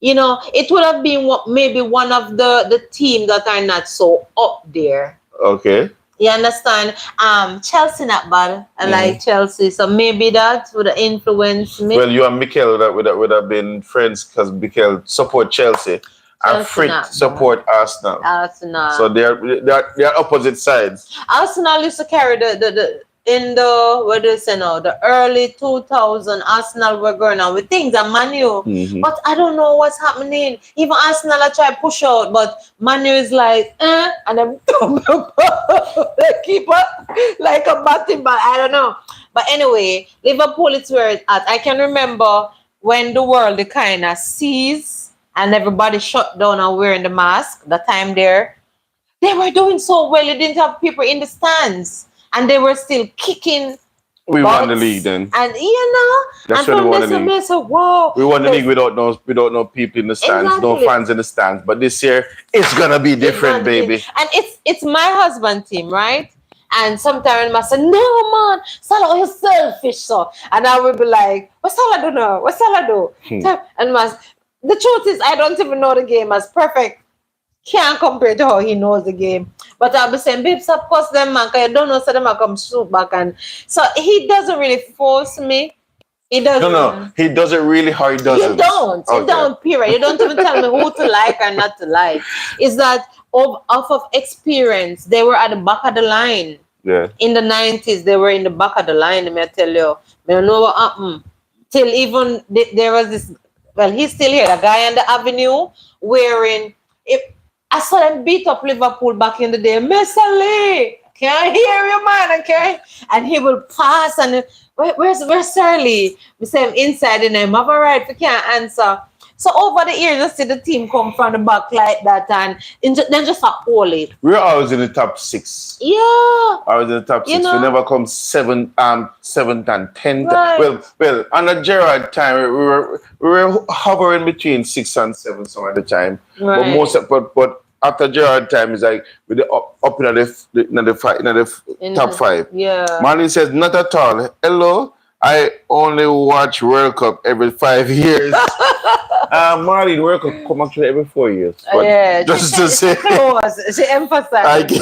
You know, it would have been maybe one of the teams that are not so up there. Okay. You understand? Chelsea not bad. I Mhm. like Chelsea, so maybe that would influence me. Well, you and Mikel would have been friends because Mikel support Chelsea and Chelsea Fritz not bad. support Arsenal. Arsenal. So they're opposite sides. Arsenal used to carry the in the what do you say now, the early 2000 Arsenal were going on with things and Manu. Mhm. But I don't know what's happening. Even Arsenal I try push out, but Manu is like, and then they keep up like a batting ball. I don't know. But anyway, Liverpool is where it's at. I can remember when the world kind of sees and everybody shut down and wearing the mask, the time there. They were doing so well. You didn't have people in the stands, and they were still kicking. We won the butts. league then. And you know, That's and when we from won this the league. I said, wow. We won the Yes. league without no people in the stands, no Exactly. fans in the stands. But this year it's gonna be different, baby. And it's my husband's team, right? And sometimes I say, no man, Salah, you're selfish, so. And I will be like, what Salah do now? What Salah do? And the truth is, I don't even know the game as perfect. Can't compare to how he knows the game. But I'll be saying, babe, stop cuss them, man, because you don't know, so them will come shoot back. And so he doesn't really force me. He No, no, doesn't. he does it really how he You doesn't. don't. You Okay. don't, period. You don't even tell me who to like and not to like. It's that off of experience, they were at the back of the line. Yeah. In the 90s, they were in the back of the line. Let me tell you. I don't know what happened. Till even there was this, well, he's still here, the guy on the avenue wearing, if I saw them beat up Liverpool back in the day. Mr. Lee, can I hear you, man? Okay. And he will pass and where's Sirley? We say him inside the name. Have a right, we can't answer. So over the years, I see the team come from the back like that and then just hold it. We were always in the top 6. Yeah. I was in the top 6. We never come 7th and 10th. Right. Well, under Gerard time, we were hovering between 6 and 7 some at the time. Right. But after Gerard time is like with the up in the top 5. Yeah. Marley says not at all. Hello, I only watch World Cup every 5 years. Marley, the World Cup come actually every 4 years. But yeah, just to say, she emphasized.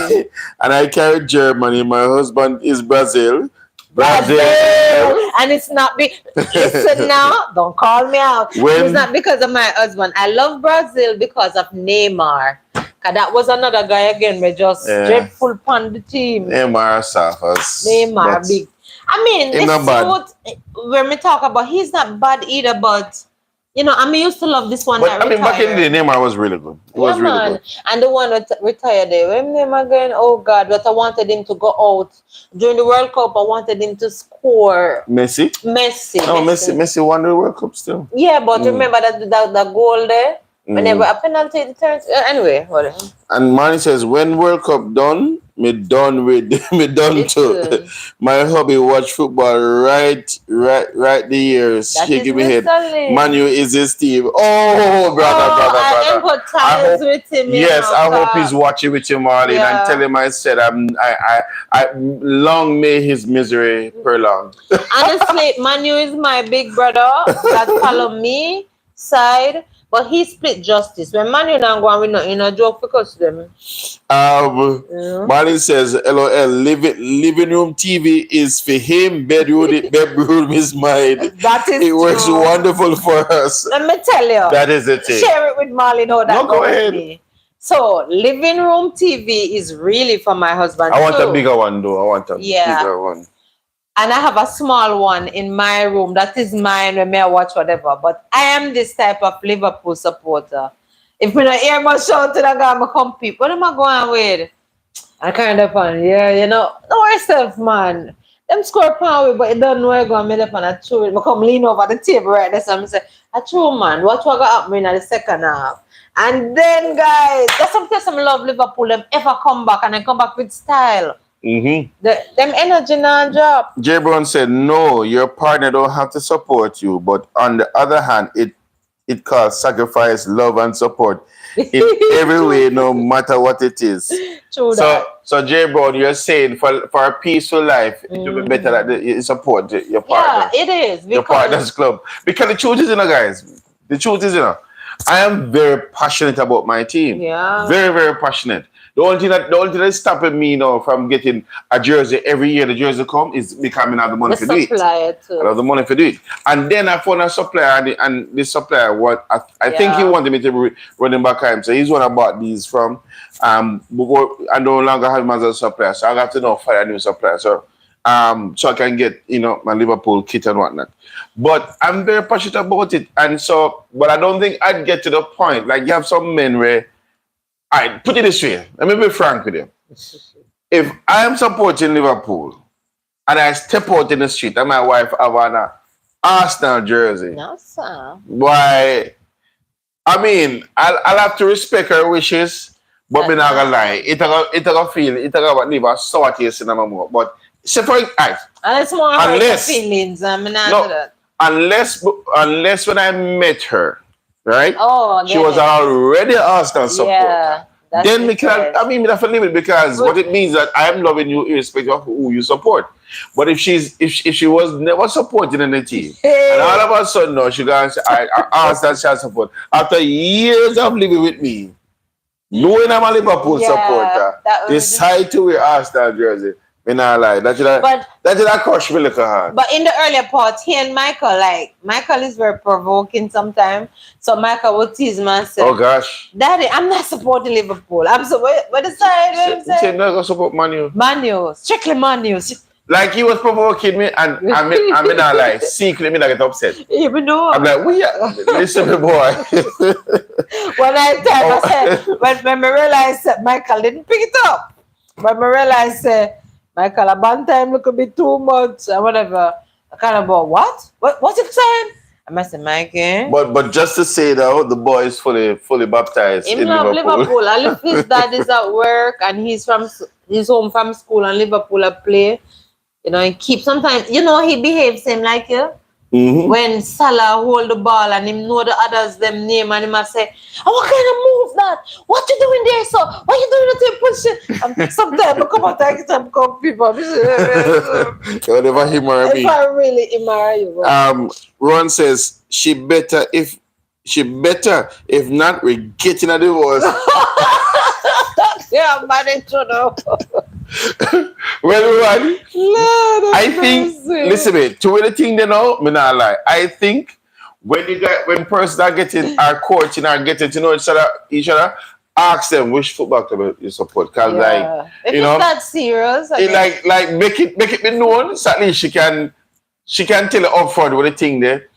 And I carry Germany. My husband is Brazil. And it's not listen now, don't call me out. It's not because of my husband. I love Brazil because of Neymar. Cause that was another guy again. We just dreadful upon the team. Neymar suffers. Neymar big. I mean, this when we talk about, he's not bad either, but you know, I used to love this one. But I mean, back in the day, Neymar was really good. He was really good. And the one that retired there, when Neymar going, oh God, but I wanted him to go out during the World Cup. I wanted him to score. Messi. No, Messi won the World Cup still. Yeah, but remember that goal there. Whenever a penalty turns. Anyway, whatever. And Manny says, when World Cup done, me done with me done too. My hobby watch football right the years. She give me head. Manu is his Steve. Oh, brother. I empathize with him. Yes, I hope he's watching with you, Marlene, and tell him I said I long may his misery prolong. Honestly, Manu is my big brother that follow me side. But he split justice. When Man U don't go and we not in a joke because them. Marlene says, LOL, living room TV is for him, bedroom is mine. That is it works wonderful for us. Let me tell you. That is the thing. Share it with Marlene how that no, go ahead. Me. So, living room TV is really for my husband. I want a bigger one though. I want a bigger one. And I have a small one in my room. That is mine when I watch whatever. But I am this type of Liverpool supporter. If we don't hear my shout to the guy, I compete. What am I going with? I kind of fun. Yeah, you know. Know yourself, man. Them score power, but it don't know where I'm going to I throw it. I come lean over the table right there. So I say, I throw, man. Watch what got happening in the second half. And then, guys, that's sometimes I love Liverpool. Them ever come back and then come back with style. Mm-hmm. Them energy not drop. J. Brown said, no, your partner don't have to support you. But on the other hand, it calls sacrifice, love, and support in every way, no matter what it is. True that. So J. Brown, you're saying for a peaceful life, it will be better that you support your partner. Yeah, it is. Your partner's club. Because the truth is, guys, I am very passionate about my team. Yeah. Very, very passionate. The only thing that's stopping me from getting a jersey every year the jersey come is because I have the money to do it. Too. I have the money to do it. And then I found a supplier and this supplier I think he wanted me to run him back home. So he's one I bought these from. I no longer have him as a supplier. So I got to find a new supplier. So I can get, my Liverpool kit and whatnot. But I'm very passionate about it. And so, but I don't think I'd get to the point. Like you have some men where I put it this way. Let me be frank with you. If I am supporting Liverpool and I step out in the street and my wife have an Arsenal jersey, no, sir. Why? I mean, I'll have to respect her wishes, but I'm not gonna lie. It's gonna leave a sour taste in my mouth. But say for it's more unless feelings. Unless when I met her. Right? Oh, she was already an Arsenal supporter. Yeah, then we have to leave it because what it means that I am loving you irrespective of who you support. But if she was never supporting any team, and all of a sudden now she goes, I Arsenal shall support. After years of living with me, knowing I'm a Liverpool supporter, decide to wear Arsenal jersey. Me not lie. But That did crush me little hard. But in the earlier part, he and Michael, like Michael is very provoking sometimes. So Michael would tease me and say, Oh gosh. Daddy, I'm not supporting Liverpool. I'm so what the side what I'm Say saying? no go support Man U. Man U, strictly Man U. Like he was provoking me and I mean not like secretly me not get upset. Even though I'm like, we are listen me boy. when I said when I realized that Michael didn't pick it up. When I realized Michael a bad time look a bit too much or whatever. I kind of about what's it saying? I must say Michael. But just to say though, the boy is fully baptized Him in love Liverpool. Liverpool. And if his dad is at work and he's home from school and Liverpool a play, you know, he keeps sometimes he behaves same like you. Mm-hmm. When Salah hold the ball and him know the others them name and he must say, oh, what kind of move that? What you doing there, so? What you doing at your position? Sometimes I come out and some come people. Whatever him or me. If I really admire you. Ron says she better if not we're getting a divorce. Yeah, managed to know. Well, Ron, I think listen me, to the thing they know, me not lie. I think when persons are getting are coaching are getting to know each other, ask them which football club you support. Cause like if you it's know that serious, it like make it be known so at least she can tell it upfront with the thing there.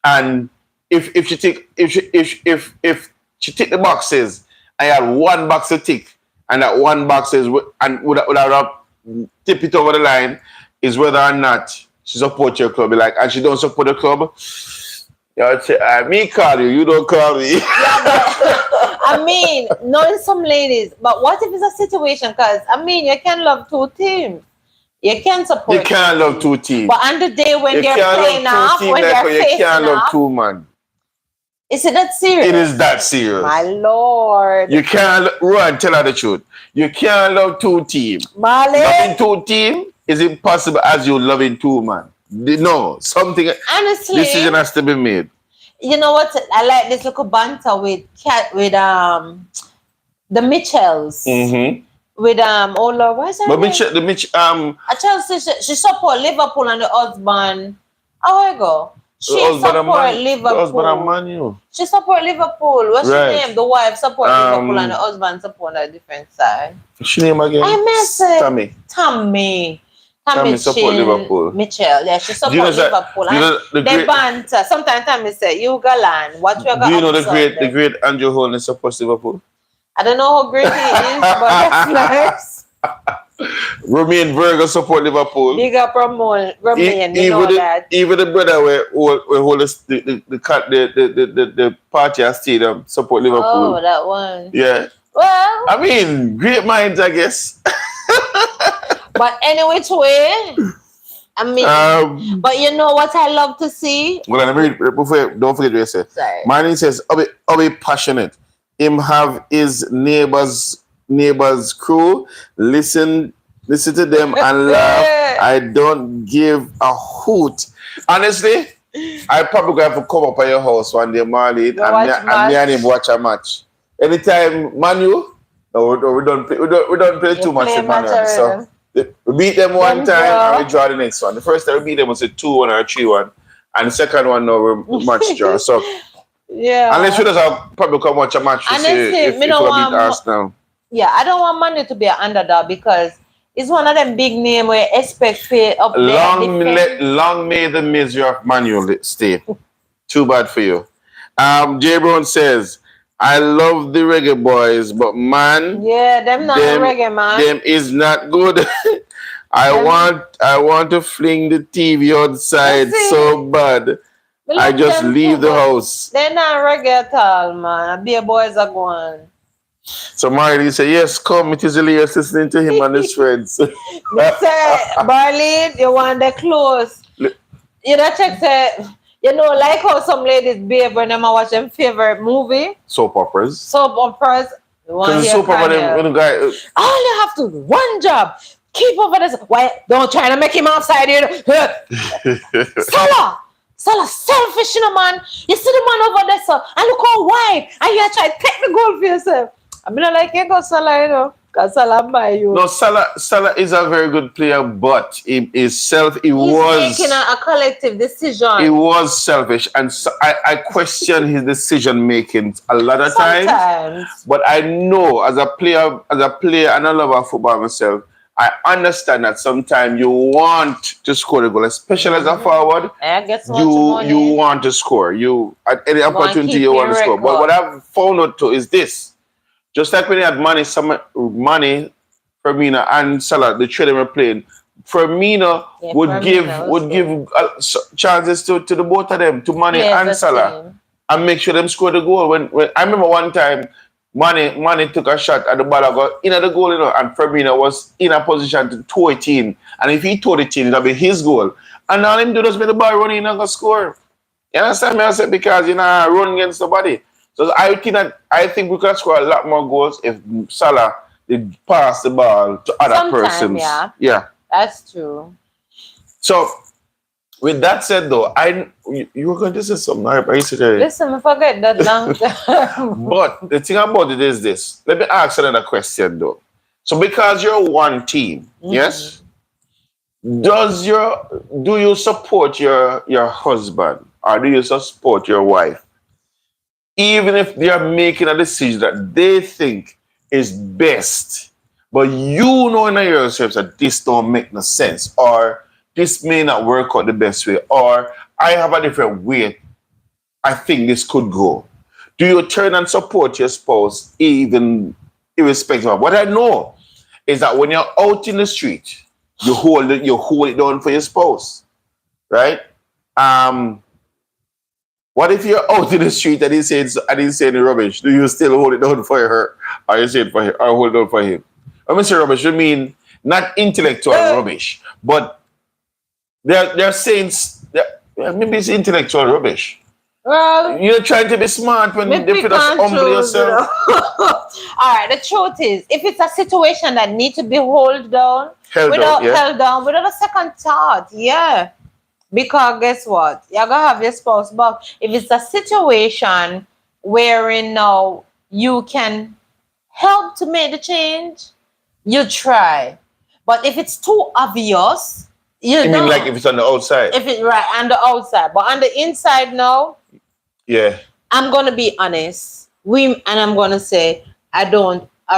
And if she tick she tick the boxes, I had one box to tick, and that one box is and would have tip it over the line is whether or not she support your club. Like, and she don't support the club, you know, say, me call you don't call me. Yeah, but, I mean, knowing some ladies, but what if it's a situation? Because I mean, you can love two teams. You can support. You can't love two teams. But on the day when they're playing off, when they're facing you can't love off, two man. is it that serious? It is that serious. My lord. You can't run. Tell her the truth. You can't love two teams. Loving two teams is impossible as you loving two man. No, something. Honestly, decision has to be made. You know what? I like this little banter with the Michells. Mm-hmm. With oh Lord, what's her name? Chelsea, she support Liverpool and the husband. How I go? She support Liverpool. The husband and Man U. She support Liverpool. What's her name? The wife support Liverpool and the husband support a different side. What's her name again? I miss it. Tammy Chin, support Liverpool. Michelle, yeah, she support Liverpool. They banter. Sometimes Tammy say, "You Galan, what you got?" Do you know the great Andrew Holness supports Liverpool? I don't know how great he is, but that's nice. Romain Virgo support Liverpool. Big up Romain, you know that. Even the brother who hold the party at stadium support Liverpool. Oh, that one. Yeah. Well, I mean, great minds, I guess. But anyway, I mean, but you know what I love to see? Well, let me read, before, don't forget what you said. Sorry. Mine says, I'll be passionate. Him have his neighbors crew. Listen to them and laugh. I don't give a hoot. Honestly, I probably have to come up at your house one day, Marley, and me and him watch a match. Anytime Manu, no, we don't play too much in Manu. So we beat them one time and we draw the next one. The first time we beat them was a 2-1 or a 3-1. And the second one, no, we match draw. So yeah. Unless you just have probably come watch a match to see if we beat Arsenal. Yeah, I don't want Manu to be an underdog because it's one of them big names where expect pay up there. Long may the misery of Manu stay. Too bad for you. J Brown says, I love the reggae boys, but man, yeah, them not reggae man. Them is not good. I want to fling the TV outside so bad. I just leave the house. They're not reggae at all, man. Be a boys are going. So Marley say, yes, come. It is hilarious listening to him and his friends. Say, Marlene, you want the clothes. You know, check say, you know, like how some ladies behave when they watch them favorite movie. Soap operas. Because soap opera, when guy. All you have to one job. Keep over this. Why? Don't try to make him outside here. Salah, selfish, you know, man. You see the man over there, sir, and look how wide. And you try to take the goal for yourself. I mean, like, you go, Salah, you know. Because Salah buy you. No, Salah is a very good player, but he is He's making a collective he decision. was selfish, and so I question his decision making a lot of times. Sometimes. But I know as a player and a lover of football myself, I understand that sometimes you want to score a goal, especially as a forward. I get so much You money. want to score. You at any You want to opportunity keep you want your to score. But what record. I've found out too is this: just like when you had money, Firmino and Salah, the three of them were playing. Firmino Yeah, would give Firmino was good. chances to the both of them, to Mane Play as and a Salah, team. and make sure them score the goal. When I remember one time, Mane took a shot at the ball, got in at the goal, and Firmino was in a position to toe it in, and if he tore it in, it'll be his goal. And all him do is make the ball run in and go score. You understand me? I said because run against somebody. So I think we could score a lot more goals if Salah did pass the ball to other Sometime, persons. yeah. Yeah. That's true. So with that said, though, you were going to say something. I said, Listen, I forget that long time. but the thing about it is this. Let me ask another question, though. So because you're one team, yes, do you support your husband or do you support your wife, even if they are making a decision that they think is best, but you know in yourself that this don't make no sense, or this may not work out the best way, or I have a different way I think this could go. Do you turn and support your spouse even irrespective of what I know is that when you're out in the street, you hold it down for your spouse, right? Um, what if you're out in the street and he's saying rubbish? Do you still hold it down for her? Or you say it for him or hold it down for him? When I say rubbish, I mean not intellectual rubbish, but they're saying maybe it's intellectual rubbish. Well, You're trying to be smart when maybe if we you just can't humble choose, yourself. All right, the truth is, if it's a situation that needs to be held down, Yeah. held down, without a second thought, yeah. Because guess what? You're gonna have your spouse back. If it's a situation wherein now you can help to make the change, you try. But if it's too obvious, you I mean, like don't. if it's on the outside. If it's right on the outside, but on the inside, no. Yeah. I'm gonna be honest. I'm gonna say I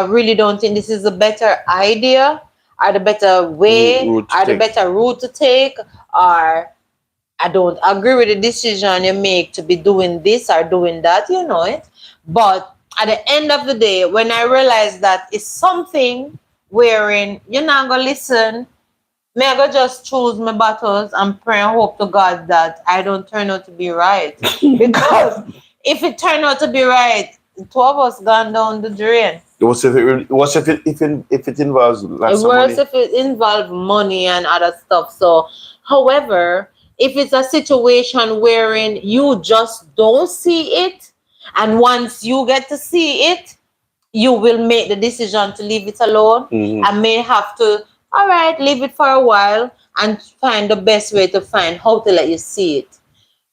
really don't think this is a better idea or the better way Route to or the take. better route to take, or I don't agree with the decision you make to be doing this or doing that, you know it. But at the end of the day, when I realize that it's something wherein you're not gonna listen, may I go just choose my battles and pray and hope to God that I don't turn out to be right. Because if it turned out to be right, the two of us gone down the drain. If it involves lots It's of worse money? if it involves money and other stuff. So, however, if it's a situation wherein you just don't see it, and once you get to see it, you will make the decision to leave it alone. I may have to, all right, leave it for a while and find the best way to find how to let you see it,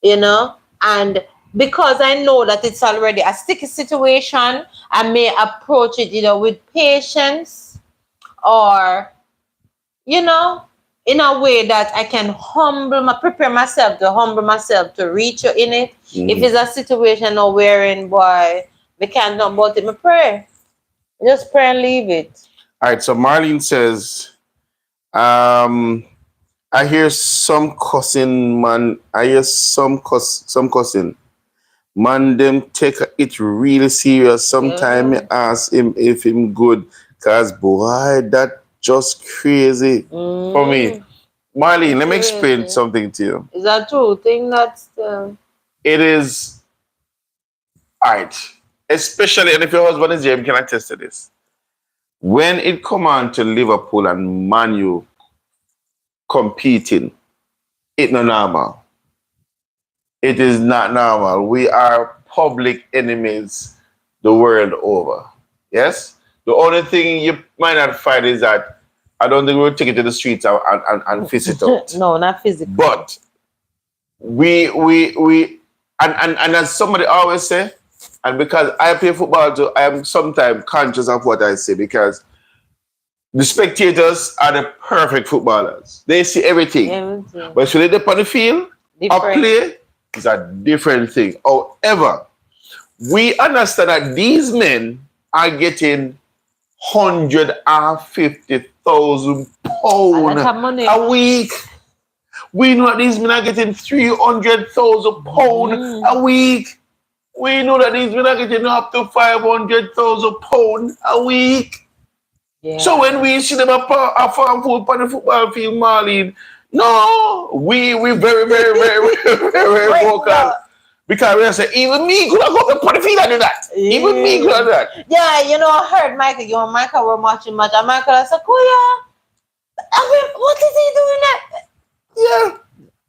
you know? And because I know that it's already a sticky situation, I may approach it either with patience or, you know, in a way that I can prepare myself to reach you in it. If it's a situation now wherein, boy, we can't know about it, I pray. Just pray and leave it. All right. So Marlene says, I hear some cussing, man. I hear some cussing. Man, them take it really serious. Sometime me ask him if him good. Cause boy, that just crazy for me. Marlene, let me explain something to you. Is that true? Thing that's It is all right. Especially, and if your husband is here, can attest to this. When it come on to Liverpool and Man U competing, it's not normal. It is not normal. We are public enemies the world over. Yes? The only thing you might not find is that I don't think we'll take it to the streets and fist it out. no, not physical. But we and as somebody always say, and because I play football too, I am sometimes conscious of what I say because The spectators are the perfect footballers. They see everything. Everything. But when they up on the field, a Different. play is a different thing. However, we understand that these men are getting £150,000 A lot of money. a week. We know that these men are getting £300,000 a week. We know that these men are getting up to £500,000 a week. Yeah. So when we see them a farm food on the football field, Marlene, no, we very, very, very, very, very Wait, vocal. no. Because we say, even me could have got up on the field and do that. Even me could have done that. Yeah, I heard Michael. Michael were watching match, and Michael I said, "Kuya, what is he doing that?" Yeah.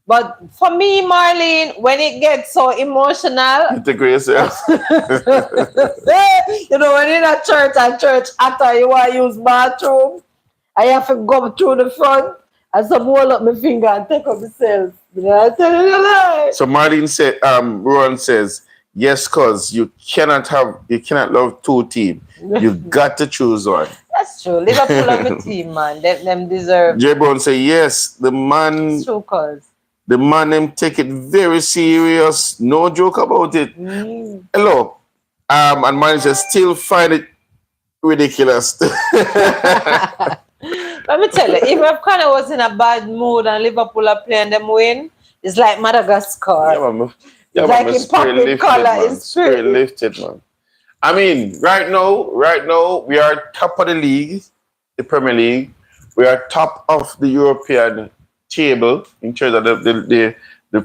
But for me, Marlene, when it gets so emotional, Integrate yourself. when you're at church and church after you want to use bathroom, I have to go through the front and some hold up my finger and take up myself. I tell you the lie. So Marlene said, Ron says, yes, cause you cannot love two teams. You got to choose one. That's true. Liverpool have a team, man. Them deserve. J Brown say, yes, the man. It's true, cause. The man them take it very serious. No joke about it. Hello. And man says still find it ridiculous. Let me tell you, even if Connor was in a bad mood and Liverpool are playing them win, it's like Madagascar. Yeah, It's like man, in popping color. It's spirit lifted, man. I mean, right now, we are top of the league, the Premier League. We are top of the European table in terms of the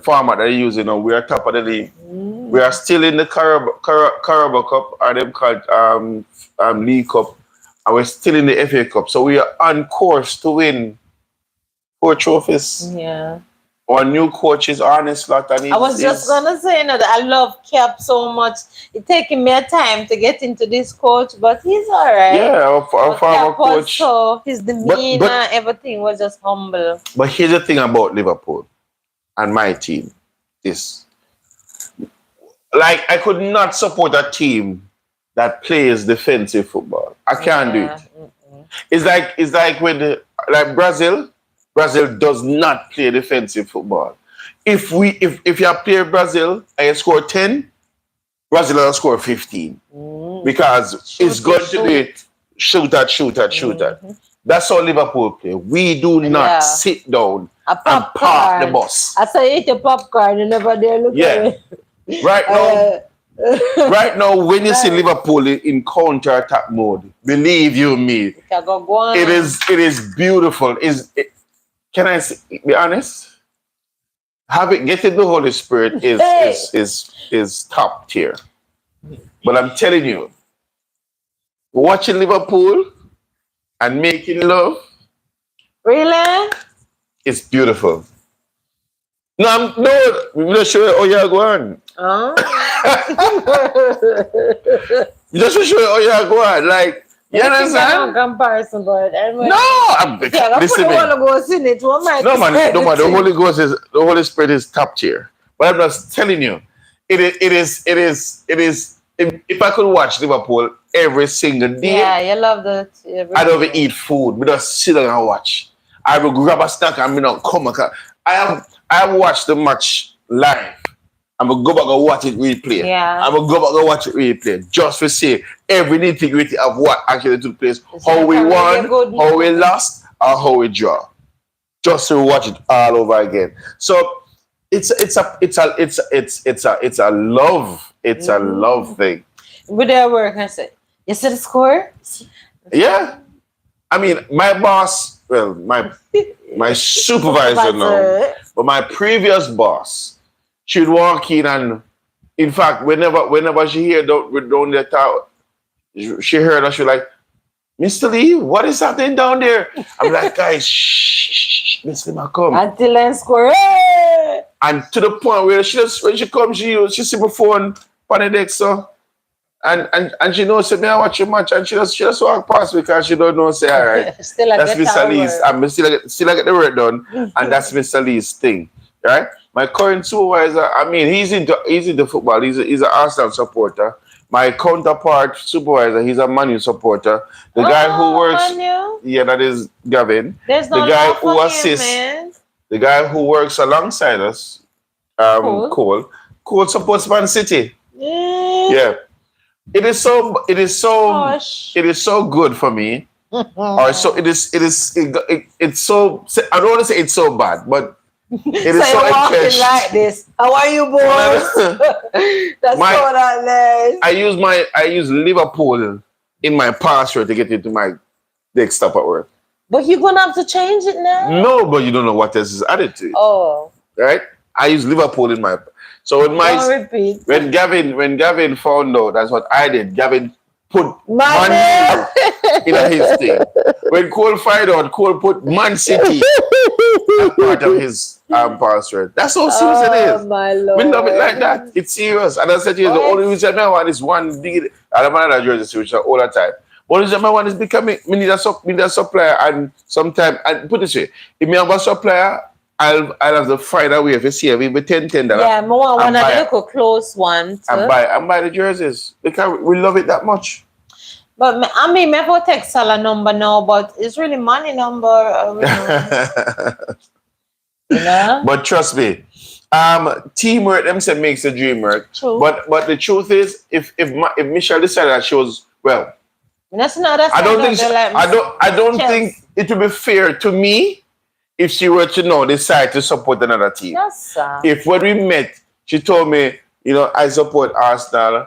format that they're using now. We are top of the league. We are still in the Carabao Cup, or them called League Cup, and we're still in the FA Cup. So we are on course to win 4 trophies. Yeah. Our new coach is Arne Slot, and I was just gonna say that I love Cap so much. It's taking me a time to get into this coach, but he's alright. Yeah, our former coach. So his demeanor, everything was just humble. But here's the thing about Liverpool and my team. Like, I could not support a team that plays defensive football. I can't do it. It's like when Brazil does not play defensive football. If you play Brazil and you score 10, Brazil will score 15. Because it's going to be shoot. That's how Liverpool play. We do not sit down and park the bus. I say eat a popcorn, you never dare look at it. Right now, when you see Liverpool in counter-attack mode, believe you me, it is beautiful. Can I be honest? Getting the Holy Spirit is top tier. But I'm telling you, watching Liverpool and making love, really, it's beautiful. No, I'm not sure how you're going. Oh. You just show how you're going. Like, you understand? No comparison, but anyway. Listen, man. No, man. The Holy Ghost the Holy Spirit is top tier. But I'm just telling you, it is. If I could watch Liverpool every single day, yeah, you love that. I don't even eat food. We just sit down and watch. I will grab a snack and me not come. I have watched the match live. I'm gonna go back and watch it replay. Yeah. I'm gonna go back and watch it replay just to see every nitty-gritty of what actually took place. How we won, how we lost, or how we draw. Just to watch it all over again. So it's a love. It's a love thing. With their work, I said, you see the score? Yeah. I mean, my boss, well, my supervisor now, but my previous boss, she'd walk in and, in fact, whenever she hear down there talk, she heard us, she was like, Mr. Lee, what is happening down there? I'm like, guys, shh, Mr. Lee, come. Until I score. Hey! And to the point where when she comes, she see my phone on the deck, so. And she knows, say, me I watch your match, and she just walk past because she don't know, say, all right, that's Mr. Lee's. I'm still get the work done, and that's Mr. Lee's thing, right? My current supervisor, I mean, he's into football. He's an Arsenal supporter. My counterpart supervisor, he's a Man U supporter. The guy who Oh, works, Manu. yeah, that is Gavin. There's The no guy love for who him, assists, man. the guy who works alongside us, Cool. Cole. Cole supports Man City. Eh, Yeah, it is so, it is so, Hush. it is so good for me. Or so So it's so. I don't want to say it's so bad, but it is so you're walking entrenched. like this. How are you, boys? That's My so that nice. I use Liverpool in my password to get into my desktop at work. But you're gonna have to change it now. No, but you don't know what else is added to it, Oh, right? I use Liverpool in my. So don't repeat. when Gavin found out that's what I did, Gavin put My Man U in his thing. When Cole find out, Cole put Man City as part of his password. That's how serious it Oh is. my We love it like that. lord. It's serious. And I said to you, the What? only reason I want is one big. I don't want that jersey which all the time. One reason I want is becoming. We need a supplier, and sometime and put it this way, if me have a supplier, I'll have to find a way if you see if we $10. Yeah, more And one of buy the it. little close one too. And buy the jerseys because we love it that much. But I mean, me have to take Salah number now, but it's really money number, you know. But trust me, teamwork themselves makes the dream work. True. But the truth is, if Michelle decided that she was well, That's not that's I don't think like I don't Chelsea. think it would be fair to me if she were to now decide to support another team. That's If when we met, she told me, I support Arsenal,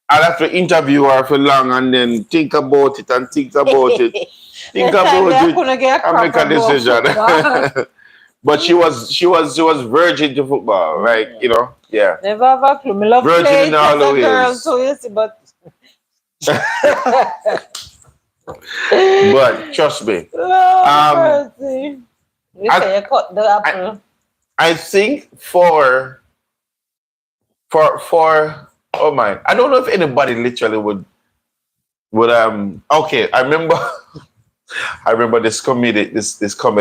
I'll have to interview her for long and then think about it and think about it. Think about it and make a decision. But she was virgin to football, right? Yeah. Never have a clue. Me love Virgin play in all the as a girl ways. too, you see, but But trust me, oh, mercy. You I- say you cut the apple. I think for oh my, I don't know if anybody literally would okay, I remember this comedy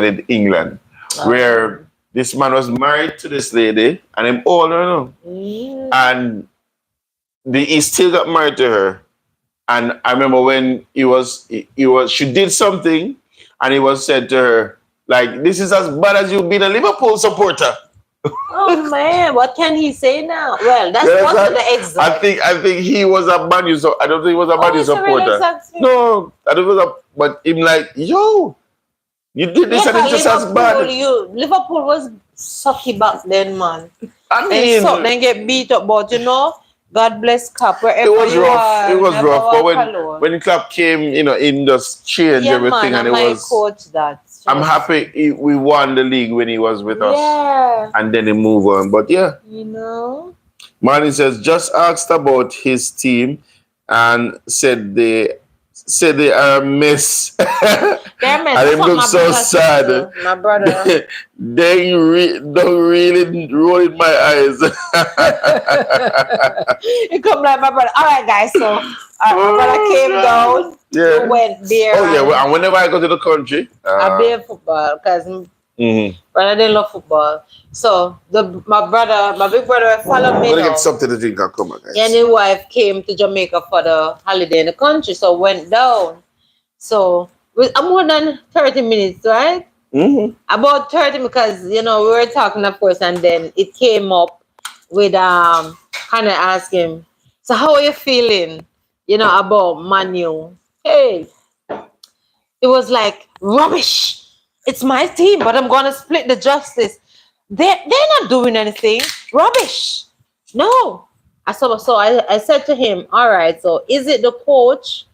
in England where this man was married to this lady and him old, and he still got married to her. And I remember when she did something and he was said to her, like, this is as bad as you being a Liverpool supporter. Oh man, what can he say now? Well, that's Yes, what the exact. I think he was a Man U, so I don't think he was a Man U it's a real supporter. exact thing. No, I don't know. But him like, yo, you did this and it's just as bad. Liverpool was sucky back then, man. I They mean, suck, then get beat up, but God bless Cap wherever it was you rough. are. It was never rough. But walk alone. when Klopp came, in just changed Yeah, everything, man, and it I was. coach that. I'm happy we won the league when he was with us, Yeah, and then he move on. But yeah, Martin says just asked about his team, and said they are a mess. They're mess. And That's it what looks my so brother said sad. too. My brother. They don't really roll in my eyes. It come like my brother. All right, guys. So my brother came down. Yeah. We went there. Oh yeah. Well, and whenever I go to the country, I play football because mhm. brother didn't love football. So my big brother followed I'm me gonna down. get something to drink and come on, guys. And his wife came to Jamaica for the holiday in the country, so went down. So I'm more than 30 minutes, right? Mm-hmm. About 30 because we were talking, of course, and then it came up with kind of asking, so how are you feeling? About Manu. Hey, it was like rubbish. It's my team, but I'm gonna split the justice. They're not doing anything. Rubbish. No. I said to him, all right, so is it the coach?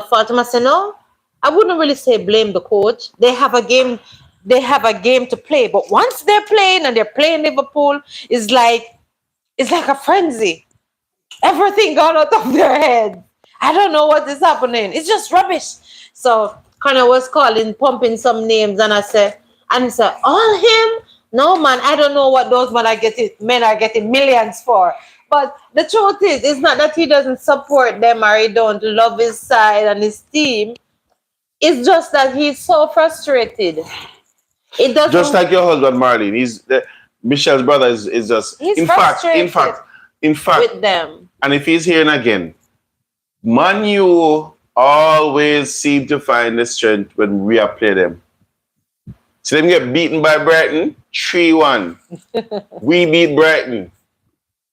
Fatima said, no, I wouldn't really say blame the coach. They have a game to play. But once they're playing and they're playing Liverpool, it's like a frenzy. Everything gone out of their head. I don't know what is happening. It's just rubbish. So Connor was pumping some names, and he said, all him? No, man, I don't know what those men are getting millions for. But the truth is, it's not that he doesn't support them or he don't love his side and his team. It's just that he's so frustrated. It doesn't. Just like your husband, Marlene. Michelle's brother is just. He's In fact, frustrated with them. And if he's hearing again, Man U always seem to find the strength when we are play them. So them get beaten by Brighton 3-1. We beat Brighton.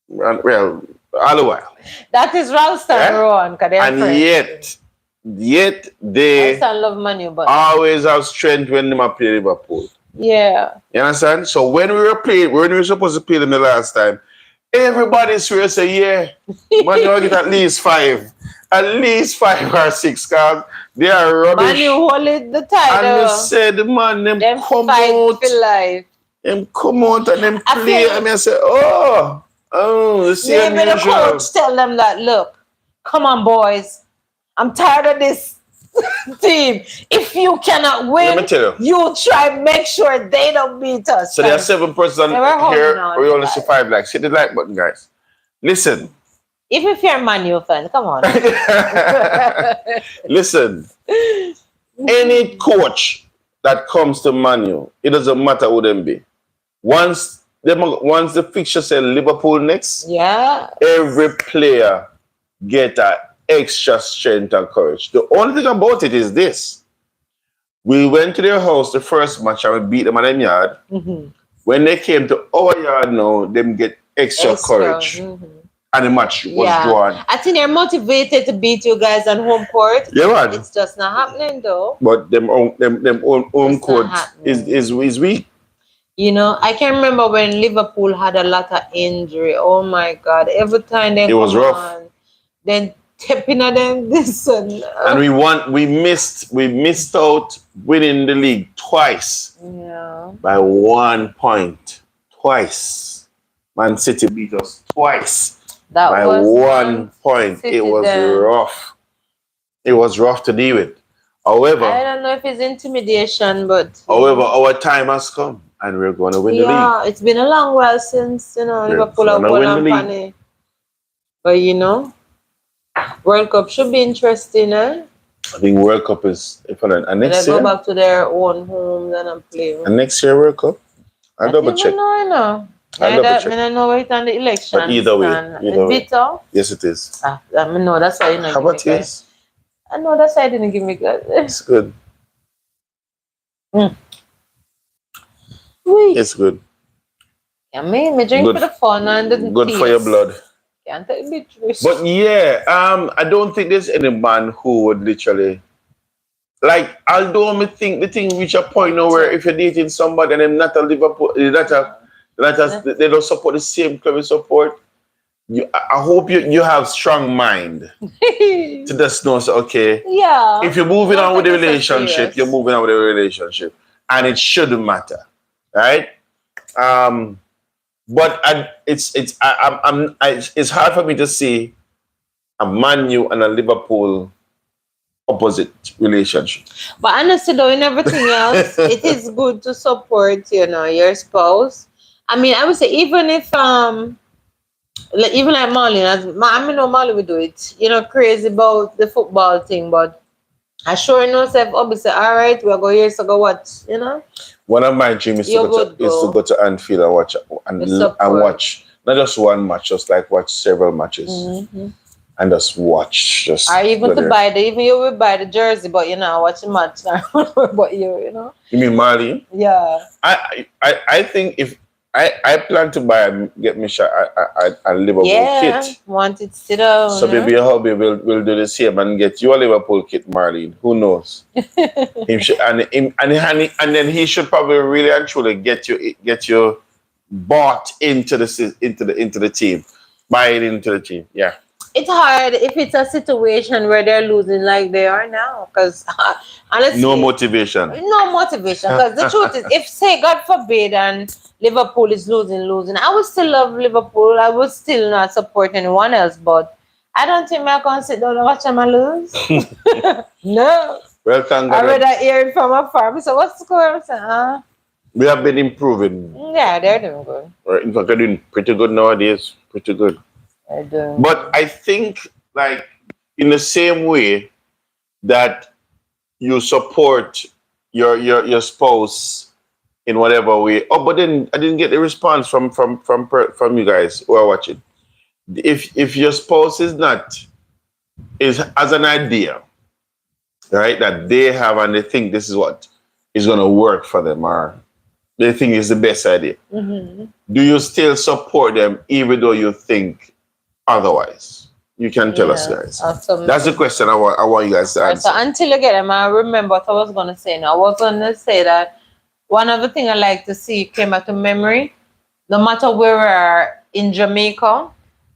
Well, all the while. That is Ralston Yeah? Rowan, because they're And friends. yet they Ralston love Manu, but always have strength when they play Liverpool. yeah. You understand? So when we were supposed to play them the last time, everybody swear say, yeah, Man U get at least 5. At least 5 or 6, because they are rubbish. Manu hold it the And title. they said, man, them come fight out. for life. Them come out and them I play. feel- And I say, this is Maybe the unusual. coach tell them that, look, come on, boys. I'm tired of this team. If you cannot Let me win, tell you try make sure they don't beat us. So there are 7 persons They were holding here. on We to only that. see 5 likes. Hit the like button, guys. Listen. If you're a Man U fan, come on. Listen. Any coach that comes to Man U, it doesn't matter who them be. Once the fixture say Liverpool next, Yeah. every player get an extra strength and courage. The only thing about it is this. We went to their house the first match and we beat them at their yard. Mhm. When they came to our yard now, them get extra courage. Mhm. And the match was Yeah. drawn. I think they're motivated to beat you guys on home court. Yeah, man. It's just not happening though. But them home It's court not happening. is weak. You know, I can remember when Liverpool had a lot of injury. Oh my God! Every time they It was come rough. on, then tapping at them this and And we missed out winning the league twice yeah. by 1 point. Twice. Man City beat us twice That by was 1 point. City It was then. rough. It was rough to deal with. I However, don't know if it's intimidation, but our time has come and we're going to win the league. yeah, it's been a long while since Liverpool have gonna won win on the league. Fanny. But World Cup should be interesting, eh? I think World Cup is important. And When they next go year, back to their own homes and play. and next year World Cup, I'll double check. I know. I'll double check. I don't know where it's on the election. But either way, It's bitter. Yes, it is. I know that's why you know. How about yours? I know that's why I didn't give me good. It's good. Wait. It's good. Yeah, me drink Good. for the fun and the Good for your taste. blood. Can't take a bit risk. But yeah, I don't think there's any man who would literally like. Although I think the thing reach a point now where if you're dating somebody and them not a Liverpool, they don't support the same club you support. I hope you have strong mind to just know. So, okay, Yeah. if you're moving Don't on with the take it so relationship, serious. you're moving on with the relationship, and it shouldn't matter, right? But it's hard for me to see a Man U and a Liverpool opposite relationship. But honestly, though, in everything else, it is good to support, your spouse. I mean, I would say even if even like Molly, I know Molly would do it. Crazy about the football thing, but I sure know self obviously. All right, we're going here to go watch. One of my dreams is to go to Anfield and watch and watch not just one match, just like watch several matches and just watch. Or even to buy even you will buy the jersey, but watch the match. But you. You mean Mali? Yeah. I think if I plan to buy and get Michelle a Liverpool kit. Want it sit down. So maybe your hubby will do the same and get you a Liverpool kit, Marlene. Who knows? and then he should probably really actually get you bought into the team, buy it into the team. Yeah. It's hard if it's a situation where they're losing like they are now, because honestly, No motivation. Because the truth is, if say God forbid and Liverpool is losing, I would still love Liverpool. I would still not support anyone else, but I don't think I can sit down and watch them lose. No. Well, thank I God. rather hear it from afar. So what's the score? I'm saying, We have been improving. yeah, they're doing good. In fact, they're doing pretty good nowadays. Pretty good. They're doing. But I think, like, in the same way that you support your spouse in whatever way. Oh, but then I didn't get the response from you guys who are watching. if your spouse is not is as an idea, right, that they have and they think this is what is going to work for them or they think is the best idea, Mm-hmm. do you still support them even though you think otherwise? You can tell us, Yeah, guys. That's the absolutely. question I want you guys to Right, so answer. until you get them, I remember what I was gonna say now. I was gonna say that one of the things I like to see came back to memory. No matter where we are in Jamaica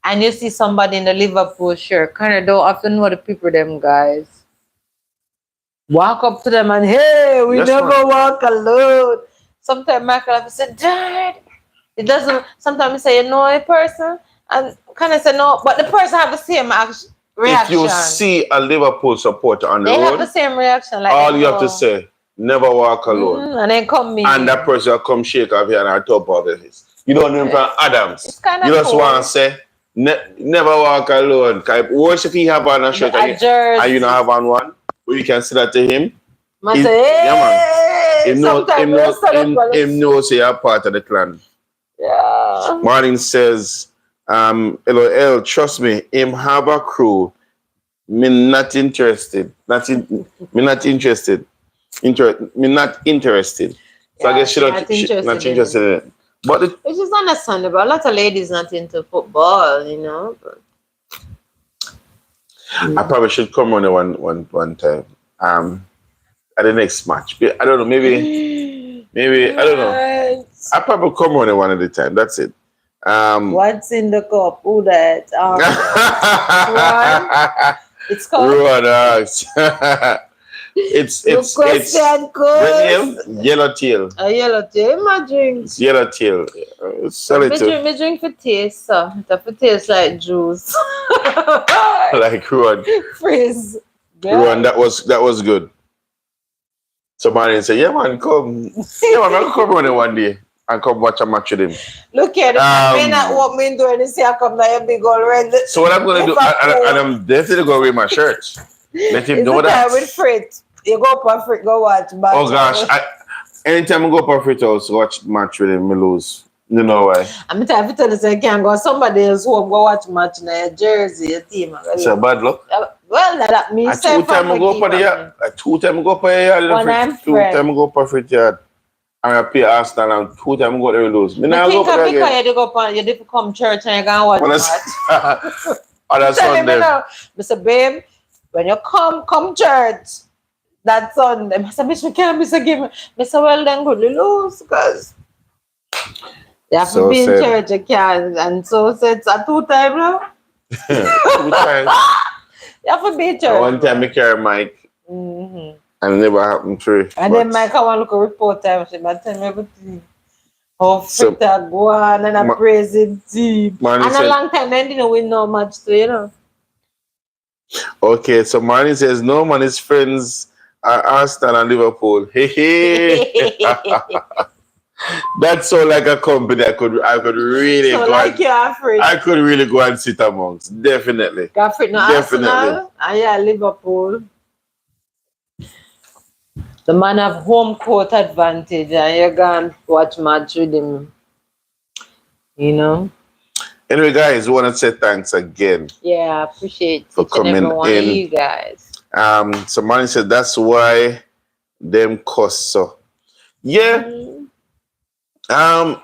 and you see somebody in the Liverpool shirt, kind of don't often know the people them guys. Walk up to them and hey, we Yes, man. never walk alone. Sometimes Michael have to say, Dad. It doesn't sometimes you say you know a person and kind of say no, but the person have the same If you reaction. see a Liverpool supporter on the They have the road, same reaction, like they all you have to know. say, never walk alone. And then come And that me. person will come shake off here and on top of it. You don't know him from It's Adams. kind You of just want to cool. say, never walk alone. What if he have on a shirt A and you don't jersey. have on one? Well, you can say that to him. I say, Yeah, man. hey, sometimes we stand up and Him knows you're part of the clan. yeah. Martin says, LOL, trust me, him have a crew. Me not interested. Me not interested. Me not interested. So I Yeah, guess she's not she not interested in it. interested in it. But Which is understandable. A lot of ladies not into football, you know. But, I probably should come on one time. At the next match. I don't know, maybe I don't know. What? I probably come on one at a time. That's it. What's in the cup? Who that? One. It's called. Ruan Arts. Good It's question, red Chris. name, yellowtail. A yellow tea. My drink. It's yellowtail. Sell it to Me drink for taste, so it for taste like juice. like Ruan. Freeze. Ruan, Yeah. that was good. Somebody say, yeah man, come. Yeah man, I'll come on one day and come watch a match with him. Look here, the man may not Um, walk me into and see I come like a big old red. so what I'm gonna do, and I'm definitely gonna wear my shirt. Let him It's know the that. time with Frit. You go up on Frit, go watch. But Oh gosh, anytime I go up a free house watch match with him, I lose. You know why? I'm trying to tell you, so you can't go somebody else home, go watch match in your jersey, your team. It's a bad luck. Well, that me I say two time I go up a yard. I two time I go up a yard. When I'm Two time I go up a free yard. And I play Arsenal and two time I go there and lose. Me I now go think up there because again. you go up on, you did come church and you go watch On a match. other Tell me Sunday. now, Mr. Babe, when you come church that Sunday, Mr. Miss, we can't miss a game. Mr. Well, then good lose because you have So to be in said. church, you can. And so it's a two time now. Two times. You have to be in And church. one time I carry Mike Mm-hmm. and it never happened through. And then Mike, I want to look a report time. She might tell me everything. How So fit I go on and I Ma- praise him deep. Marlon And a said, long time, then didn't win no match, too, you know. okay, so Marlon says, no man, his friends are Arsenal and Liverpool. Hey, hey. That's so like a company I could really So, go like, you're afraid. I could really go and sit amongst. Definitely. Afraid, no, Definitely. Arsenal. And yeah, Liverpool. The man have home court advantage and you can watch match with him. You know? Anyway, guys, we want to say thanks again. Yeah, I appreciate For each and every coming one of in. you guys. So Marlon said that's why them cost so. Yeah. Mm,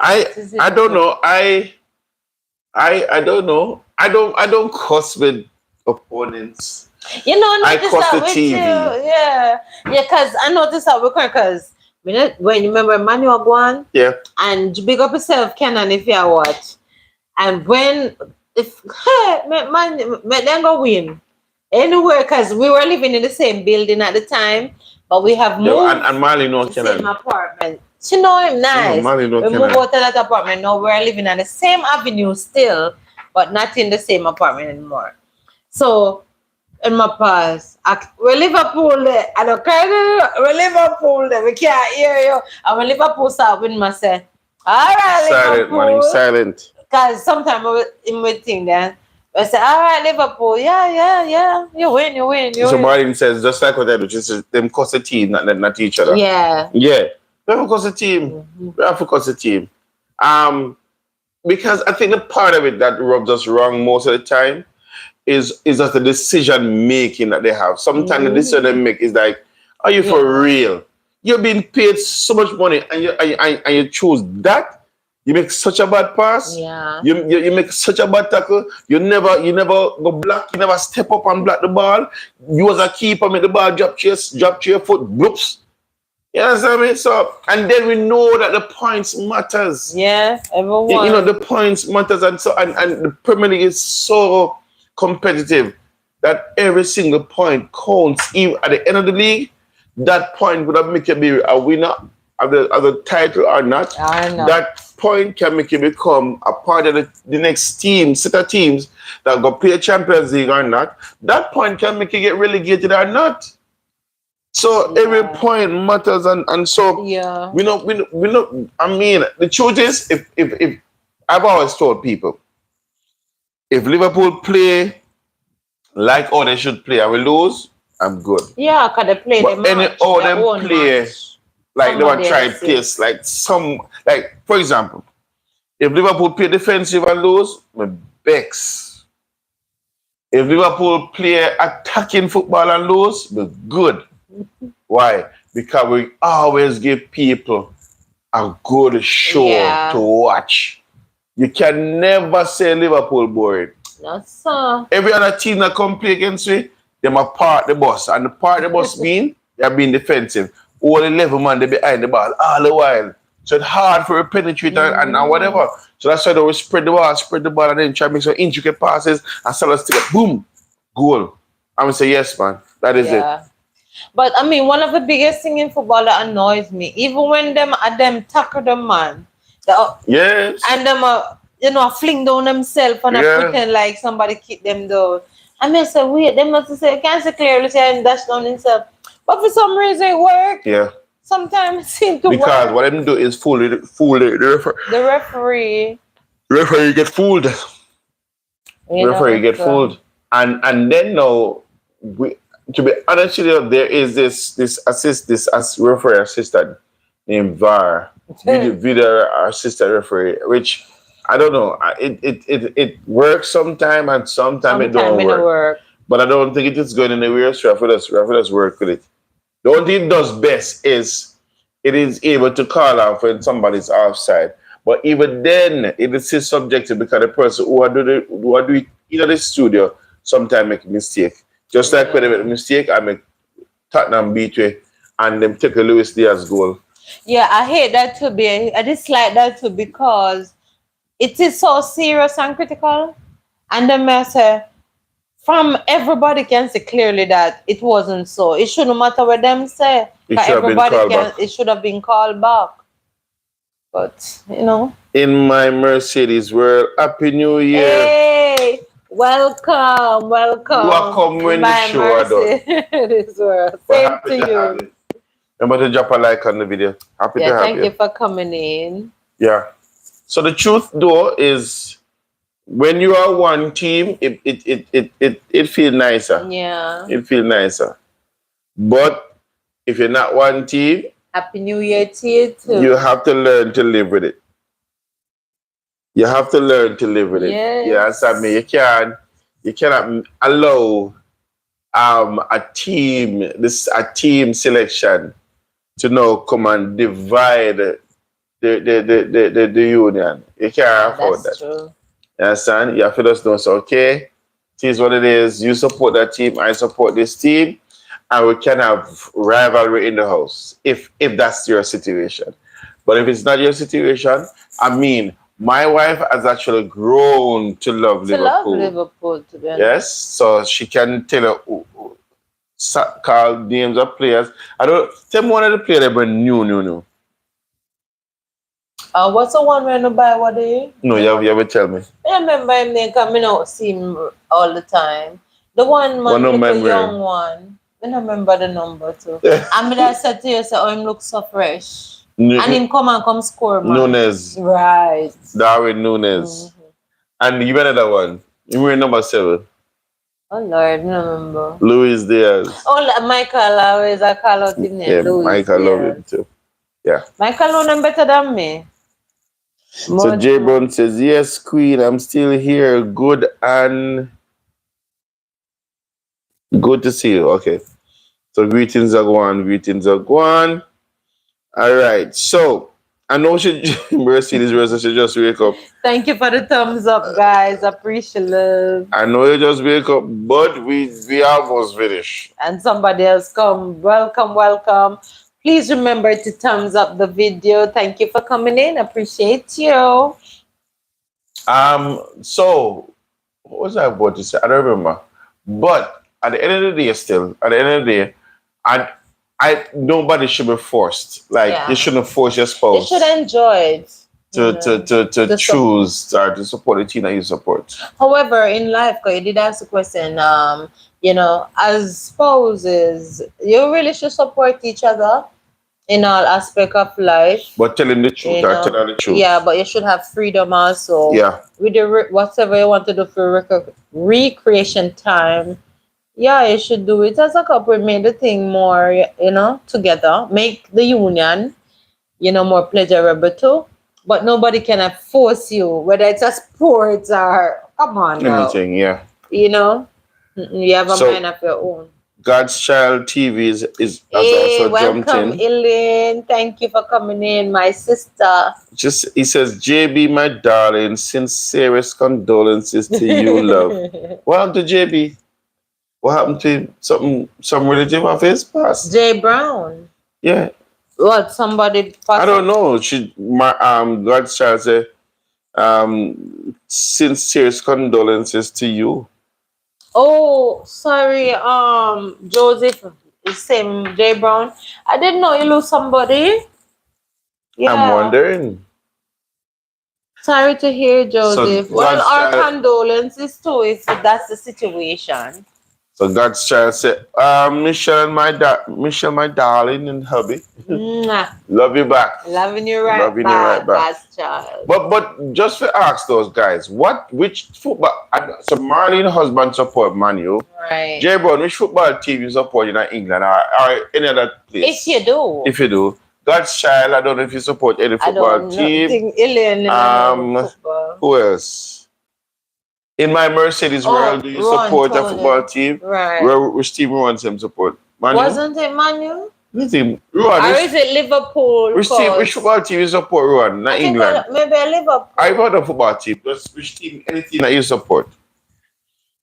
I don't know. I don't know. I don't cuss with opponents. You know, I I noticed cross that the with TV. you. Yeah. Yeah, because I noticed that with her because when you remember Manuel Guan Yeah. and you big up yourself, Kenan, if you watch. And when if man then go win. Anywhere because we were living in the same building at the time, but we have moved Yeah, and Marley no to the same Kenan. apartment. She know him nice. Marley no We moved Kenan. out of that apartment. Now we're living on the same avenue still, but not in the same apartment anymore. So in my past, we Liverpool there. I don't care. We Liverpool there. We can't hear you. And when Liverpool start winning, I say, all right, Silent, man. Liverpool. He's silent. Because sometimes in my thing then, I say, all right, Liverpool, yeah. You win. So Marlon says just like what I do, just them cuss the team, not each other. Yeah. Yeah. We have to cuss the team. Mhm. We have to cuss the team. because I think the part of it that rubs us wrong most of the time is that the decision making that they have. Sometimes the decision they Mhm. make is like, are you for Yeah. real? You're being paid so much money and you choose that? You make such a bad pass? Yeah. You make such a bad tackle? You never go block, you never step up and block the ball. You as a keeper make the ball drop to your foot, bloops. You understand me? So and then we know that the points matters. Yeah. The Everyone. points matters, and the Premier League is so competitive that every single point counts. Even at the end of the league, that point would have make you be a winner of the title or not. I know. That point can make you become a part of the next team, set of teams that go play Champions League or not. That point can make you get relegated or not. So every Yeah. point matters, and so Yeah. we know. I mean, the truth is, if I've always told people, if Liverpool play like how they should play and we lose, I'm good. Yeah, cause they play the But any match, how their them own play match. like they want Somebody to try else's. place like for example, if Liverpool play defensive and lose, my Bex. If Liverpool play attacking football and lose, we're good. Why? Because we always give people a good show to Yeah. watch. You can never say Liverpool boring. No, sir. Every other team that come play against me, them a part the bus. And the part the bus mean they're being defensive. All 11 man they behind the ball all the while. So it's hard for a penetrate and Mm. whatever. So that's why they will spread the ball and then try to make some intricate passes and sell us to get boom, goal. I'm gonna say yes, man. That is it. Yeah. But I mean, one of the biggest thing in football that annoys me, even when them tackle them man, the, Yes. and them fling down themselves and Yeah. pretend like somebody kick them down. I mean, say wait, they must say can't say clearly say and dash down himself, but for some reason it work. Yeah. Sometimes it seem to Because work. what them do is fool the referee. The referee, Referee get fooled. Referee get so fooled. And then now we, to be honest with you, there is this referee assistant named VAR, video assistant referee, which I don't know. It works sometime and sometime it sometime don't in the work. work. But I don't think it is going anywhere. So Rafa does work with it. The only thing it does best is it is able to call out when somebody's offside. But even then, it is still subjective because the person who are doing in the studio sometimes make a mistake. Just like when they make a Yeah. mistake, I make Tottenham beat you and them take a Luis Diaz goal. Yeah, I hate that too. I dislike that too because it is so serious and critical. And the matter from everybody can see clearly that it wasn't so. It shouldn't matter what them say. It Cause should have been everybody called back. can. It should have been called back. But In my Mercedes world, Happy New Year. hey, welcome, You are welcome. come when the My show are done. mercy, this world. We're Same happy to to have you. you. Remember to drop a like on the video. Happy to Yeah, have thank you you. for coming in. Yeah. So the truth though is when you are one team, it feels nicer. Yeah. It feels nicer. But if you're not one team, Happy New Year to you you too. have to learn to live with it. You have to learn to live with it. You understand me? Yes. You cannot allow a team selection to now come and divide the union. You can't Yeah, afford that's that. true. You understand? You have to just know, so okay, it is what it is. You support that team, I support this team, and we can have rivalry in the house if that's your situation. But if it's not your situation, I mean, my wife has actually grown to love To love Liverpool. Liverpool, to be honest. Yes, so she can tell her call names of players. I don't tell me one of the players that were new. What's the one when you buy what they? No, you have to tell me. I remember him name coming out, see him all the time. The one One man, of little memory. young one. I don't remember the number too. I mean, I said to you, say, oh, him look so fresh. And him come and come score, man. Nunes, Right. Darwin Nunes. Mhm. And you another one. You were number 7. Oh Lord, I don't remember. Luis Diaz. Oh, Michael always I call out his name. Yeah, Louis. Mike, I love him too. Yeah. Michael know them better than me. So Much, J much. Brown says, yes, Queen, I'm still here. Good to see you. Okay. So greetings are going, greetings are going. All right. So I know she Mercedes Rosa should just wake up. Thank you for the thumbs up, guys. Appreciate. I know you just wake up, but we almost finished. And somebody else come. Welcome, welcome. Please remember to thumbs up the video. Thank you for coming in. Appreciate you. So what was I about to say? I don't remember. But at the end of the day, still, at the end of the day, I nobody should be forced. Like you Yeah. shouldn't force your You should spouse enjoy it. You know, to the support. choose or to support the team that you support. However, in life, 'cause you did ask the question, as spouses, you really should support each other in all aspect of life. But tell him the truth You or tell know, her the yeah, truth. but you should have freedom also Yeah. with the whatever you want to do for recreation time. Yeah, you should do it as a couple. Make the thing more, together. Make the union, more pleasurable too. But nobody can force you, whether it's a sport or come on now. Anything, yeah. You know, you have a mind So of your own. God's Child TV is has Hey, also jumped welcome, in. Elaine. Thank you for coming in, my sister. Just he says, JB, my darling, sincerest condolences to you, love. What happened to JB? What happened to him? Some relative of his passed? Jay Brown. Yeah. What? Somebody I passed? don't know. God's Child said, sincerest condolences to you. Oh, sorry. Joseph is same Jay Brown. I didn't know you lose somebody. I'm Yeah. wondering. Sorry to hear, So Joseph. Well, God's our Child condolences too, if that's the situation. So God's Child said, Michelle, my darling and hubby. Mwah. Love you back. Loving you right Loving you right back, back. God's child. But just to ask those guys, which football? So Marlene husband support Manu. Right. J Brown, which football team you support in England or any other place? If you do. If you do, God's Child. I don't know if you support any I football don't team. think Elaine football. Who else? In my Mercedes world, do you Ron support a Tony. football team? Right. Which team wants him support? Manu? Wasn't it Manu? Which team? Or Ruan, is it Liverpool? which football team you support, Ruan? Not I think England. maybe a Liverpool. I about the football team. Just which team, any team that you support.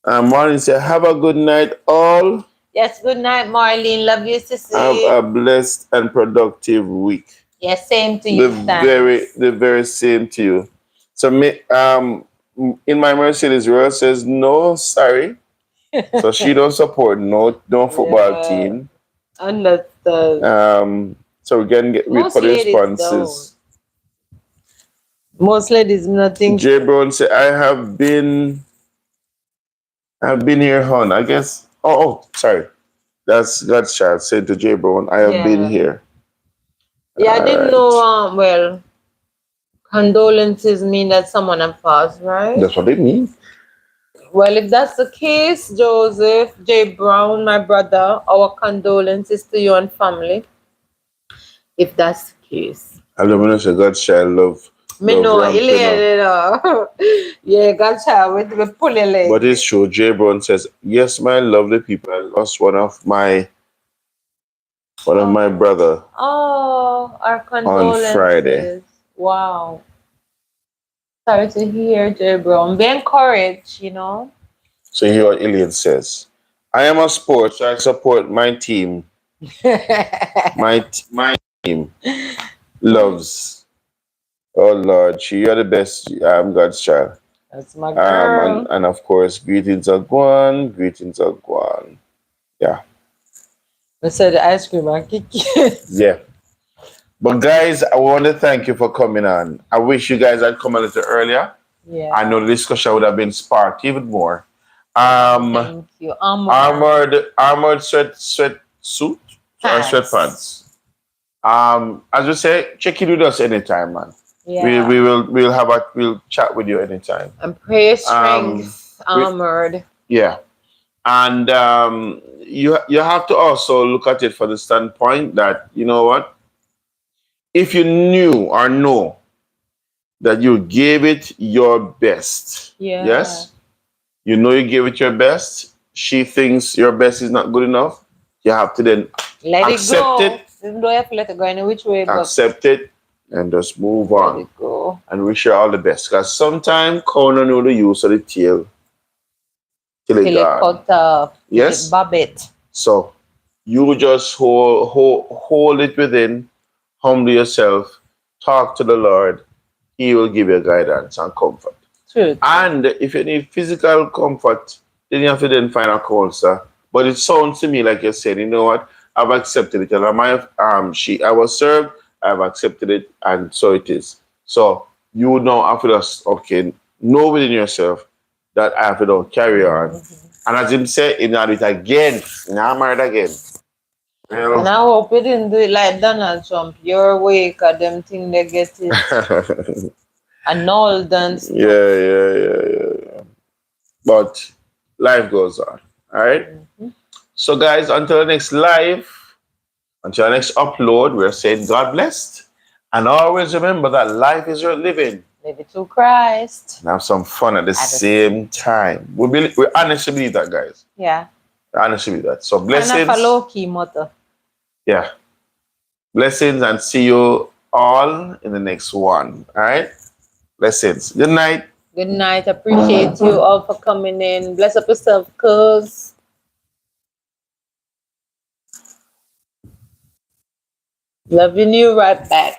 Marlene said, have a good night, all. Yes, good night, Marlene. Love you, sissy. Have a blessed and productive week. Yes, same to you. The very same to you. So in my Mercedes Royal says no, sorry. So she don't support no football team. Understood. So we can get Most for the ladies responses. Most ladies nothing. J Brown said, I've been here, hon. I guess. Sorry. That's God's Child said to J Brown, I have been here. Yeah, I didn't know. Well, condolences mean that someone has passed, right? That's what they mean. Well, if that's the case, Joseph J. Brown, my brother, our condolences to you and family. If that's the case. I don't know if God's Child love. Me know, yeah, God's Child, we pull your leg. But it's true. J. Brown says, yes, my lovely people, I lost one of my brother. Oh, our condolences. On Friday. Wow. Sorry to hear, J. Brown. Be encouraged, So here what Ilian says. I am a sport, so I support my team. my team loves. Oh Lord, you are the best. I'm God's Child. That's my girl. And of course, greetings are gone. Greetings are gone. Yeah. I said the ice cream and kick it. Yeah. But guys, I want to thank you for coming on. I wish you guys had come a little earlier. Yeah. I know the discussion would have been sparked even more. Thank you. Armored sweat suit or sweatpants. As we say, check in with us anytime, man. Yeah. We'll chat with you anytime. And prayer strength, Armored. Yeah. And you have to also look at it for the standpoint that, you know what? If you knew or know that you gave it your best. Yeah. Yes? You know you gave it your best. She thinks your best is not good enough. You have to then Let it accept it, go. Even though you have to let it go in which way, but accept it, and just move let on. it go. And wish her all the best. Because sometimes corner know the use of the tail till it Till it gone. cut off, till it Yes? bob it. So you just hold it within, humble yourself, talk to the Lord. He will give you guidance and comfort. True, true. And if you need physical comfort, then you have to then find a counselor. But it sounds to me like you said, you know what? I've accepted it. And I was served, I've accepted it, and so it is. So you now have to just okay, know within yourself that I have to now carry on. Mhm. And as him said, he not do it again. Now married again. You And know? I hope we didn't do it like Donald Trump, your way, because them think they get it yeah, annulled and yeah, stuff. yeah. But life goes on. All right. Mhm. So, guys, until the next live, until the next upload, we're saying God blessed. And always remember that life is worth living Maybe to Christ. and have some fun at the At the same same time. We honestly believe that, guys. Yeah. We honestly believe that. So, And a blessings. follow key motto. Yeah. Blessings and see you all in the next one. All right. Blessings. Good night. Good night. Appreciate you all for coming in. Bless up yourself, cuz. Loving you right back.